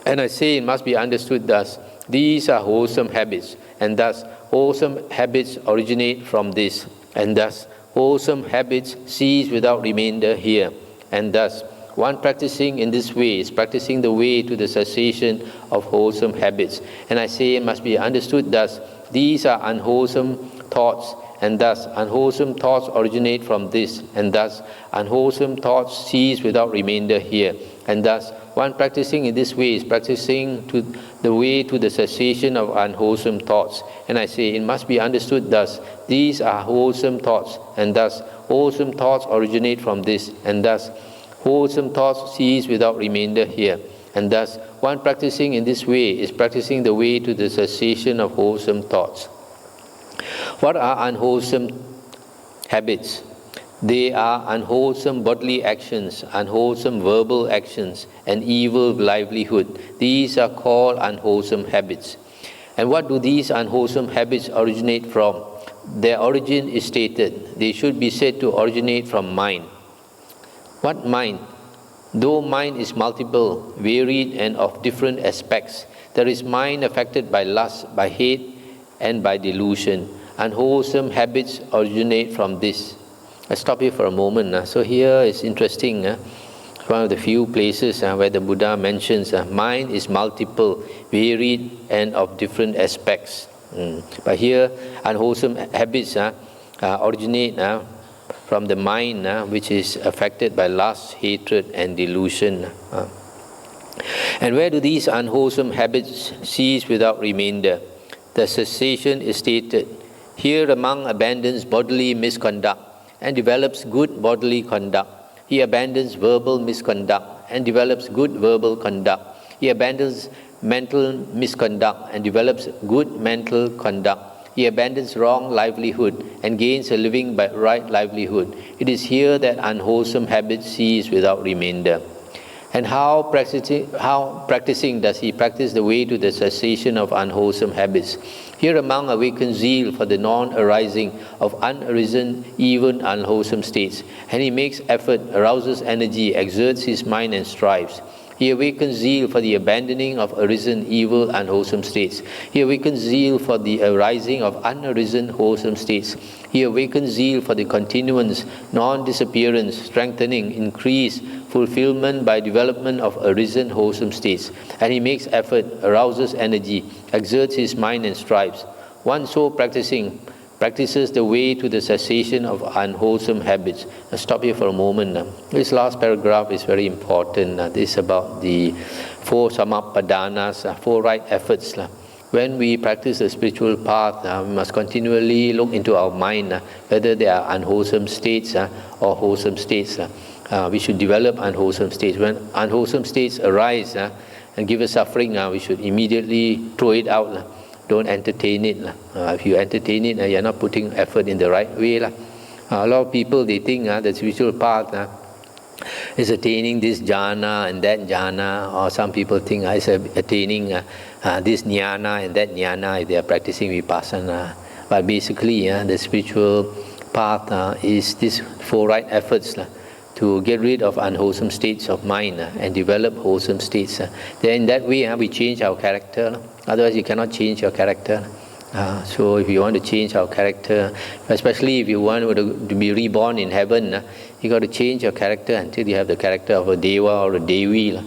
[SPEAKER 1] And I say it must be understood thus. These are wholesome habits, and thus wholesome habits originate from this, and thus wholesome habits cease without remainder here, and thus one practicing in this way is practicing the way to the cessation of wholesome habits. And I say it must be understood thus. These are unwholesome thoughts, and thus unwholesome thoughts originate from this, and thus unwholesome thoughts cease without remainder here, and thus one practicing in this way is practicing to the way to the cessation of unwholesome thoughts. And I say it must be understood thus. These are wholesome thoughts, and thus wholesome thoughts originate from this, and thus wholesome thoughts cease without remainder here, and thus one practicing in this way is practicing the way to the cessation of wholesome thoughts. What are unwholesome habits? They are unwholesome bodily actions, unwholesome verbal actions, and evil livelihood. These are called unwholesome habits. And what do these unwholesome habits originate from? Their origin is stated. They should be said to originate from mind. What mind? Though mind is multiple, varied, and of different aspects, there is mind affected by lust, by hate, and by delusion. Unwholesome habits originate from this. Let's stop here for a moment. So here is interesting. It's one of the few places where the Buddha mentions mind is multiple, varied, and of different aspects. But here, unwholesome habits originate from the mind which is affected by lust, hatred, and delusion. And where do these unwholesome habits cease without remainder? The cessation is stated. Here a monk abandons bodily misconduct and develops good bodily conduct. He abandons verbal misconduct and develops good verbal conduct. He abandons mental misconduct and develops good mental conduct. He abandons wrong livelihood and gains a living by right livelihood. It is here that unwholesome habits cease without remainder. And how practicing does he practice the way to the cessation of unwholesome habits? Here a monk awakens zeal for the non-arising of unarisen, even unwholesome states, and he makes effort, arouses energy, exerts his mind and strives. He awakens zeal for the abandoning of arisen, evil, unwholesome states. He awakens zeal for the arising of unarisen, wholesome states. He awakens zeal for the continuance, non-disappearance, strengthening, increase, fulfillment by development of arisen, wholesome states. And he makes effort, arouses energy, exerts his mind and strives. One so practices the way to the cessation of unwholesome habits. I'll stop here for a moment. This last paragraph is very important. This is about the 4 samapadanas, 4 right efforts. When we practice the spiritual path, we must continually look into our mind, whether they are unwholesome states or wholesome states. We should develop unwholesome states. When unwholesome states arise and give us suffering, we should immediately throw it out. Don't entertain it. If you entertain it, you're not putting effort in the right way. A lot of people, they think the spiritual path is attaining this jhana and that jhana, or some people think it's attaining this jnana and that jnana if they are practicing vipassana. But basically, the spiritual path is these 4 right efforts to get rid of unwholesome states of mind and develop wholesome states. Then in that way, we change our character. Otherwise, you cannot change your character. So if you want to change our character, especially if you want to be reborn in heaven, you got to change your character until you have the character of a deva or a devi.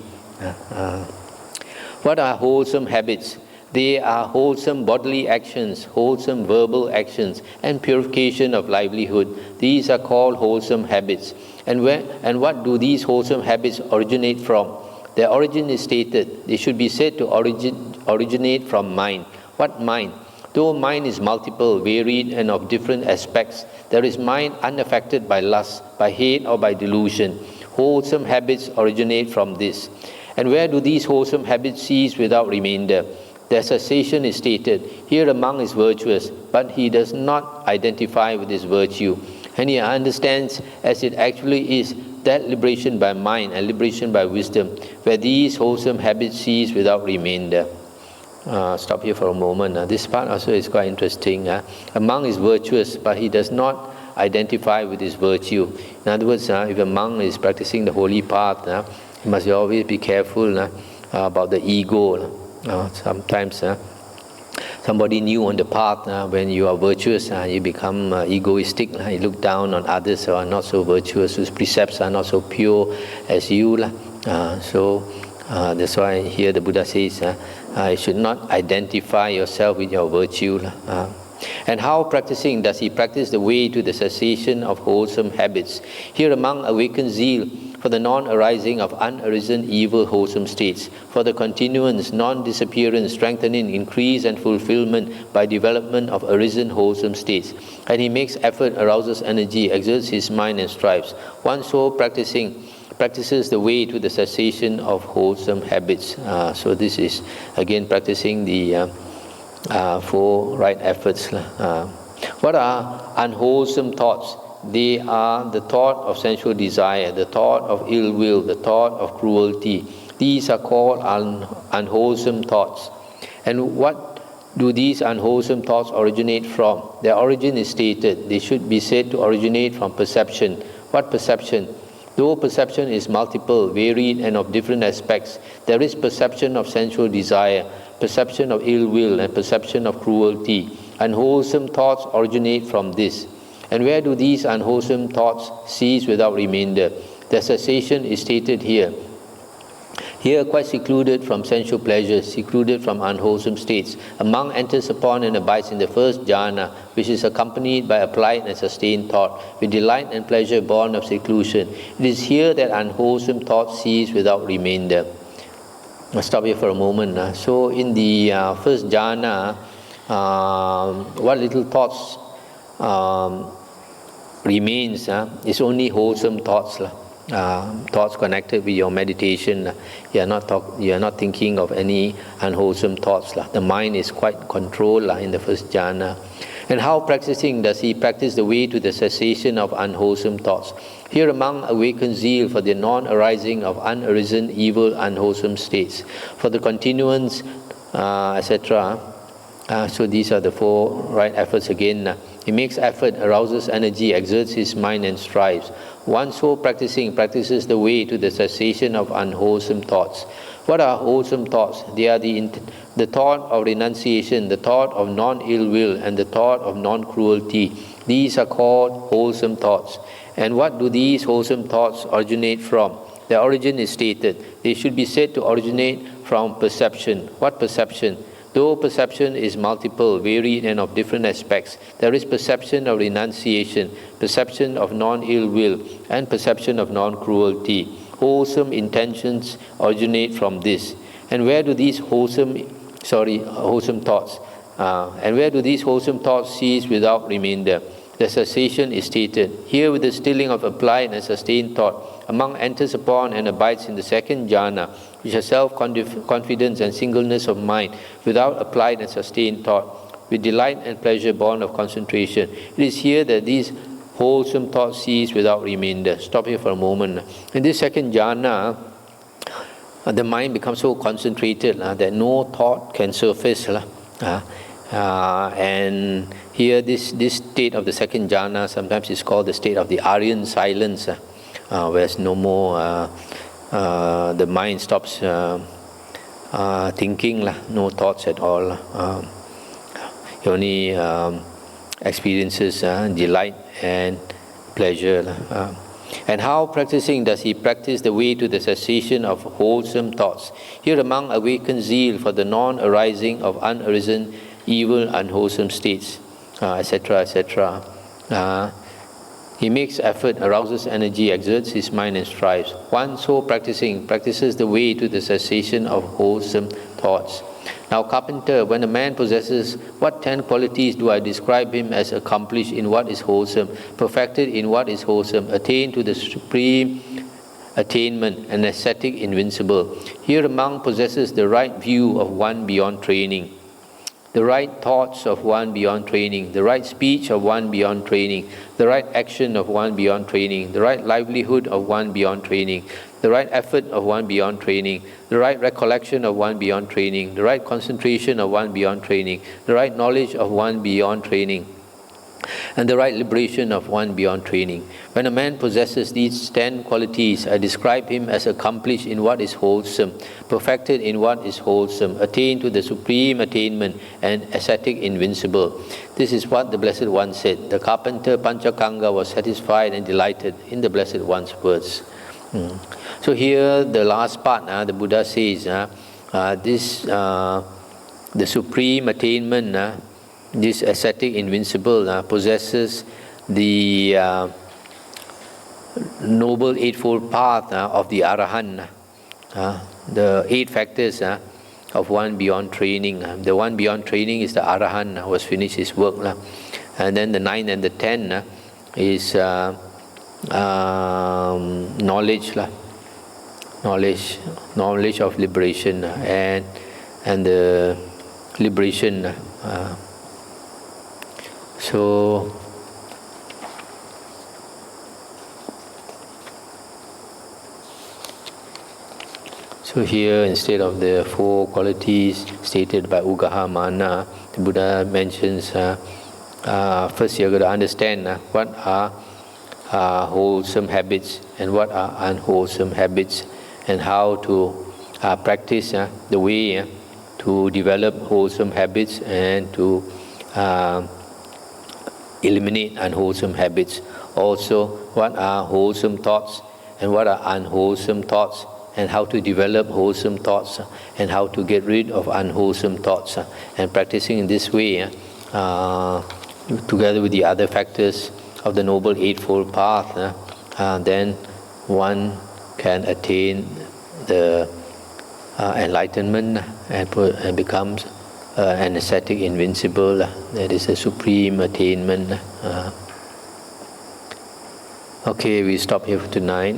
[SPEAKER 1] What are wholesome habits? They are wholesome bodily actions, wholesome verbal actions, and purification of livelihood. These are called wholesome habits. And what do these wholesome habits originate from? Their origin is stated. They should be said to originate from mind. What mind? Though mind is multiple, varied, and of different aspects, there is mind unaffected by lust, by hate, or by delusion. Wholesome habits originate from this. And where do these wholesome habits cease without remainder? Their cessation is stated. Here a monk is virtuous, but he does not identify with his virtue. And he understands as it actually is that liberation by mind and liberation by wisdom, where these wholesome habits cease without remainder. Stop here for a moment. This part also is quite interesting. A monk is virtuous, but he does not identify with his virtue. In other words, if a monk is practicing the holy path, he must always be careful about the ego. Sometimes somebody new on the path, when you are virtuous, you become egoistic. You look down on others who are not so virtuous, whose precepts are not so pure as you. So that's why here the Buddha says, you should not identify yourself with your virtue. And how practicing does he practice the way to the cessation of wholesome habits? Here a monk awakens zeal for the non-arising of unarisen evil wholesome states, for the continuance, non-disappearance, strengthening, increase and fulfillment by development of arisen wholesome states. And he makes effort, arouses energy, exerts his mind and strives. One so practices the way to the cessation of wholesome habits. So this is again practicing the 4 right efforts. What are unwholesome thoughts? They are the thought of sensual desire, the thought of ill will, the thought of cruelty. These are called unwholesome thoughts. And what do these unwholesome thoughts originate from? Their origin is stated. They should be said to originate from perception. What perception? Though perception is multiple, varied, and of different aspects, there is perception of sensual desire, perception of ill will, and perception of cruelty. Unwholesome thoughts originate from this. And where do these unwholesome thoughts cease without remainder? Their cessation is stated here. Here, quite secluded from sensual pleasures, secluded from unwholesome states, a monk enters upon and abides in the first jhana, which is accompanied by applied and sustained thought, with delight and pleasure born of seclusion. It is here that unwholesome thoughts cease without remainder. I'll stop here for a moment. So in the first jhana, what little thoughts remains is only wholesome thoughts. Thoughts connected with your meditation. You are not thinking of any unwholesome thoughts. The mind is quite controlled in the first jhana. And how practicing does he practice the way to the cessation of unwholesome thoughts? Here a monk awakens zeal for the non-arising of unarisen evil unwholesome states, for the continuance, etc. So these are the 4 right efforts again. He makes effort, arouses energy, exerts his mind and strives. One so practices the way to the cessation of unwholesome thoughts. What are wholesome thoughts? They are the thought of renunciation, the thought of non-ill will, and the thought of non-cruelty. These are called wholesome thoughts. And what do these wholesome thoughts originate from? Their origin is stated. They should be said to originate from perception. What perception? Though perception is multiple, varied, and of different aspects, there is perception of renunciation, perception of non-ill will, and perception of non-cruelty. Wholesome intentions originate from this. And where do these wholesome thoughts? And where do these wholesome thoughts cease without remainder? The cessation is stated. Here, with the stilling of applied and sustained thought, a monk enters upon and abides in the second jhana, which is self-confidence and singleness of mind, without applied and sustained thought, with delight and pleasure born of concentration. It is here that these wholesome thoughts cease without remainder. Stop here for a moment. In this second jhana, the mind becomes so concentrated that no thought can surface. And here, this state of the second jhana sometimes is called the state of the Aryan silence, where there's no more, the mind stops thinking, no thoughts at all. It only experiences delight and pleasure. And how practicing does he practice the way to the cessation of wholesome thoughts? Here a monk awakens zeal for the non-arising of unarisen evil, unwholesome states, etc., etc. He makes effort, arouses energy, exerts his mind and strives. One so practicing practices the way to the cessation of wholesome thoughts. Now, carpenter, when a man possesses what 10 qualities do I describe him as accomplished in what is wholesome, perfected in what is wholesome, attained to the supreme attainment, and ascetic invincible. Here a monk possesses the right view of one beyond training, the right thoughts of one beyond training, the right speech of one beyond training, the right action of one beyond training, the right livelihood of one beyond training, the right effort of one beyond training, the right recollection of one beyond training, the right concentration of one beyond training, the right knowledge of one beyond training, and the right liberation of one beyond training. When a man possesses these 10 qualities, I describe him as accomplished in what is wholesome, perfected in what is wholesome, attained to the supreme attainment, and ascetic invincible. This is what the Blessed One said. The carpenter Panchakanga was satisfied and delighted in the Blessed One's words. So here the last part, the Buddha says, the supreme attainment, this ascetic invincible possesses the Noble Eightfold Path of the Arahant, the 8 factors of one beyond training. The one beyond training is the Arahant, who has finished his work. And then the 9 and the 10 is knowledge of liberation and the liberation. So here, instead of the 4 qualities stated by Ugaha Mana, the Buddha mentions first you've got to understand what are wholesome habits and what are unwholesome habits, and how to practice the way to develop wholesome habits and to eliminate unwholesome habits. Also, what are wholesome thoughts and what are unwholesome thoughts, and how to develop wholesome thoughts and how to get rid of unwholesome thoughts. And practicing in this way, together with the other factors of the Noble Eightfold Path, then one can attain the enlightenment and becomes an ascetic invincible. That is a supreme attainment. Okay, we stop here for tonight.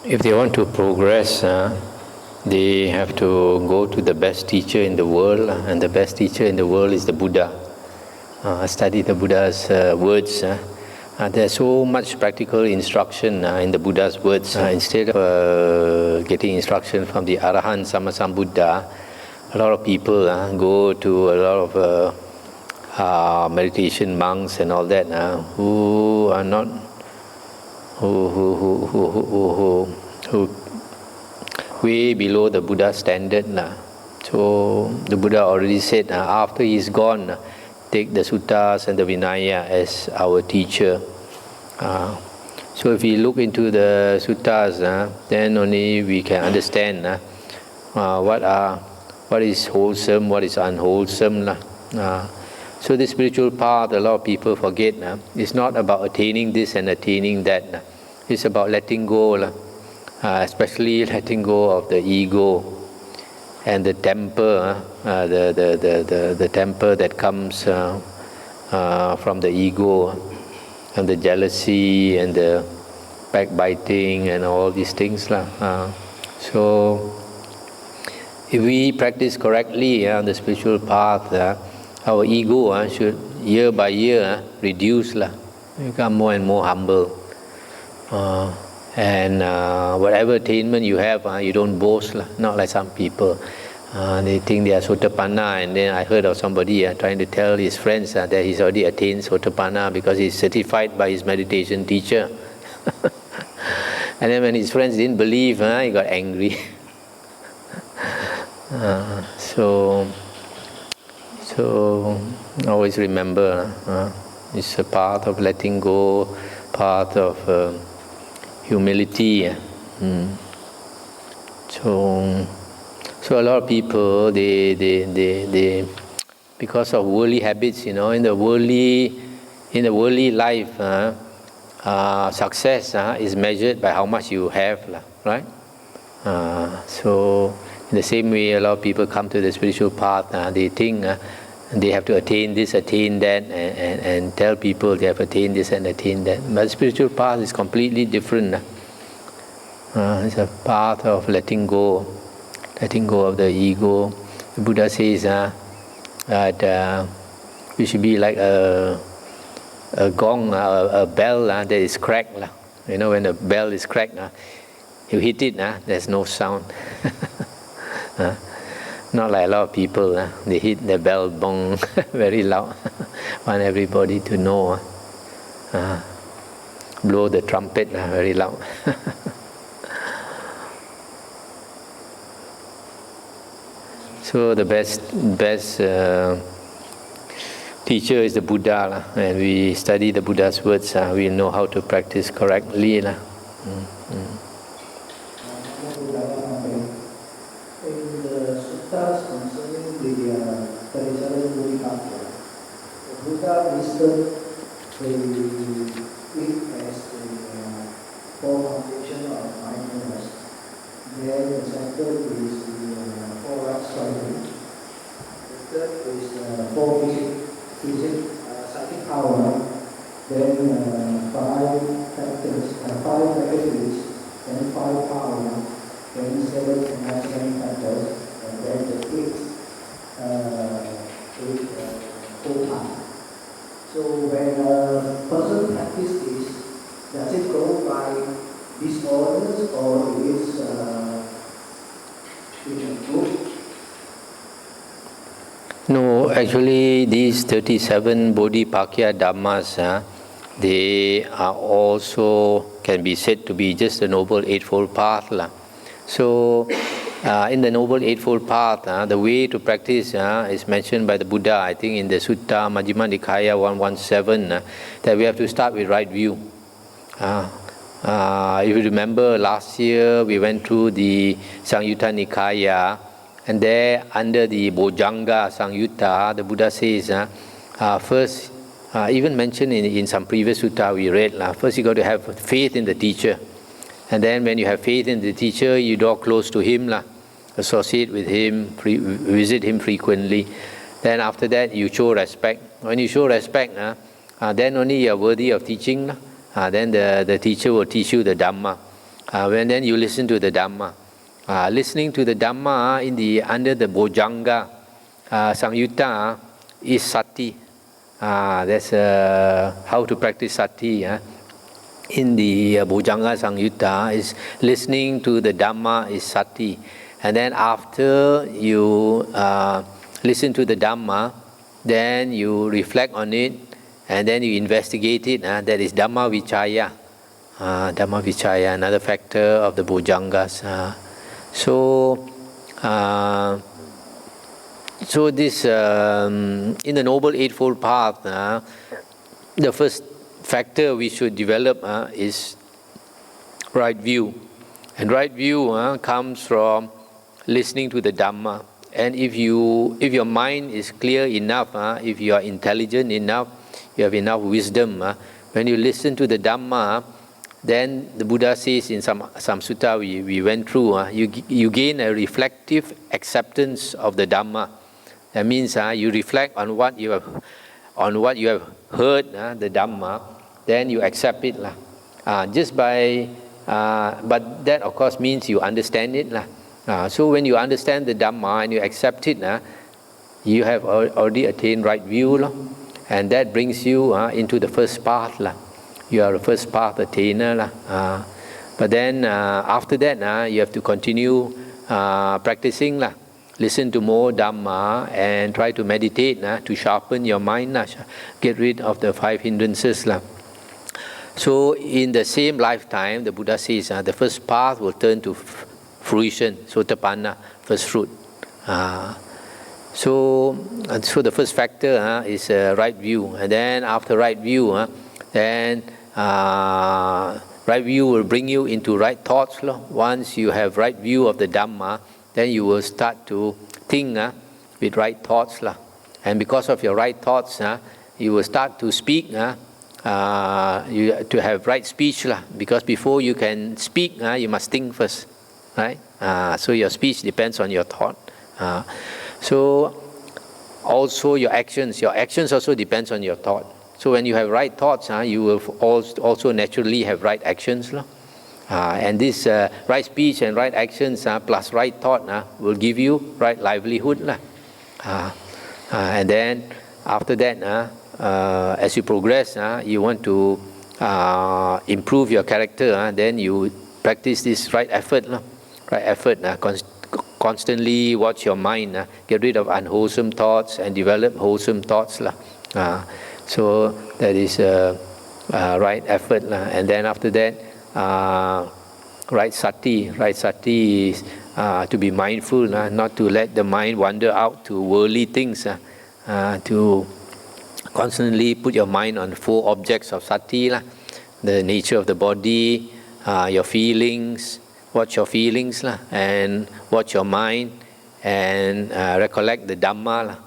[SPEAKER 1] If they want to progress, they have to go to the best teacher in the world, and the best teacher in the world is the Buddha. Study the Buddha's words. There's so much practical instruction in the Buddha's words. Instead of getting instruction from the Arahant Sammasambuddha, a lot of people go to a lot of meditation monks and all that who are not who way below the Buddha standard. So the Buddha already said, after he's gone, take the Suttas and the Vinaya as our teacher. So if we look into the suttas, then only we can understand what is wholesome, what is unwholesome. So the spiritual path, a lot of people forget. It's not about attaining this and attaining that. It's about letting go, especially letting go of the ego and the temper, the temper that comes from the ego, and the jealousy and the backbiting and all these things. So if we practice correctly on the spiritual path, our ego should year by year reduce, become more and more humble. And whatever attainment you have, you don't boast, not like some people. They think they are Sotapanna, and then I heard of somebody trying to tell his friends that he's already attained Sotapanna because he's certified by his meditation teacher. And then when his friends didn't believe, he got angry. So always remember, it's a path of letting go, path of humility. So a lot of people, they because of worldly habits, in the worldly life, success is measured by how much you have, right? So in the same way, a lot of people come to the spiritual path. They think they have to attain this, attain that, and tell people they have attained this and attained that. But spiritual path is completely different. It's a path of letting go of the ego. The Buddha says that we should be like a gong, a bell that is cracked. When a bell is cracked, you hit it, there's no sound. Not like a lot of people, they hit the bell, bong, very loud. Want everybody to know. Blow the trumpet, very loud. So the best teacher is the Buddha, and we study the Buddha's words. We know how to practice correctly.
[SPEAKER 2] In the Suttas concerning the 37 Bodhisattva, the Buddha listed it as the four foundation of mindfulness. Then the second is the four right striving. The third is four psychic power. Then five factors, five faculties, then five power, then seven enlightenment factors, and then the eighth full path. So when a person practices this, does it go by disorders or is a group?
[SPEAKER 1] No, actually these 37 Bodhipakya Dhammas, they are also can be said to be just the Noble Eightfold Path. So in the Noble Eightfold Path, the way to practice is mentioned by the Buddha, I think in the Sutta Majjhima Nikaya 117, that we have to start with right view. If you remember last year we went through the Samyutta Nikaya, and there under the Bojjhanga Samyutta, the Buddha says first, even mentioned in some previous sutta we read, first you got to have faith in the teacher. And then when you have faith in the teacher, you draw close to him, associate with him, visit him frequently. Then after that, you show respect. When you show respect, then only you are worthy of teaching. Then the teacher will teach you the Dhamma. Then you listen to the Dhamma. Listening to the Dhamma under the Bojjhanga Samyutta is sati. That's how to practice sati. In the Bojjhanga Samyutta is listening to the Dhamma is sati. And then after you listen to the Dhamma, then you reflect on it, and then you investigate it. That is Dhamma Vichaya. Dhamma Vichaya, another factor of the Bojjhangas. So this in the Noble Eightfold Path, the first factor we should develop is right view. And right view comes from listening to the Dhamma. And if your mind is clear enough, if you are intelligent enough, you have enough wisdom, when you listen to the Dhamma, then the Buddha says in some sutta we went through, you gain a reflective acceptance of the Dhamma. That means you reflect on what you have heard, the Dhamma, then you accept it just by. But that of course means you understand it so when you understand the Dhamma and you accept it, you have already attained right view, and that brings you into the first path. You are a first path attainer. But then after that, you have to continue practicing. Listen to more Dhamma and try to meditate to sharpen your mind, get rid of the 5 hindrances. So in the same lifetime, the Buddha says the first path will turn to fruition, sotapanna, first fruit. So the first factor is right view, and then after right view, then right view will bring you into right thoughts. Once you have right view of the Dhamma, then you will start to think with right thoughts. And because of your right thoughts, you will start to speak. You to have right speech. Because before you can speak, you must think first. Right? So your speech depends on your thought. So also your actions also depends on your thought. So when you have right thoughts, you will also naturally have right actions. And this right speech and right actions plus right thought will give you right livelihood. And then after that, as you progress, you want to improve your character, then you practice this right effort. Constantly watch your mind, get rid of unwholesome thoughts and develop wholesome thoughts. So that is right effort. And then after that, right sati. Right sati is to be mindful, not to let the mind wander out to worldly things, to constantly put your mind on 4 objects of sati, the nature of the body, your feelings, watch your feelings, and watch your mind, and recollect the Dhamma.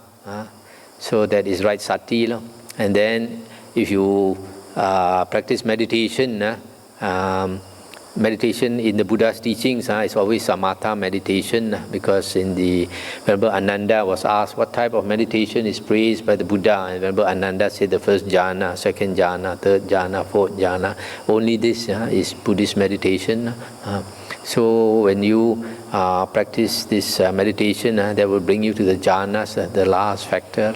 [SPEAKER 1] So that is right sati. And then if you practice meditation, meditation in the Buddha's teachings is always samatha meditation, because in the Venerable Ananda was asked what type of meditation is praised by the Buddha, and Venerable Ananda said the first jhana, second jhana, third jhana, fourth jhana. Only this is Buddhist meditation. So when you practice this meditation, that will bring you to the jhanas, the last factor.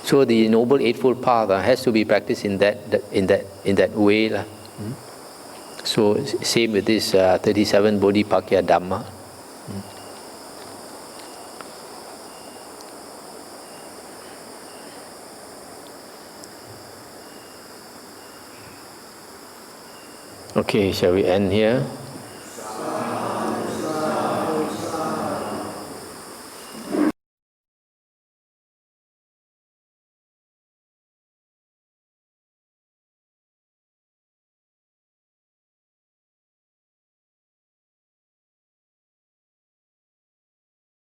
[SPEAKER 1] So the Noble Eightfold Path has to be practiced in that way. So same with this 37 Bodhipakya Dhamma. Okay, shall we end here?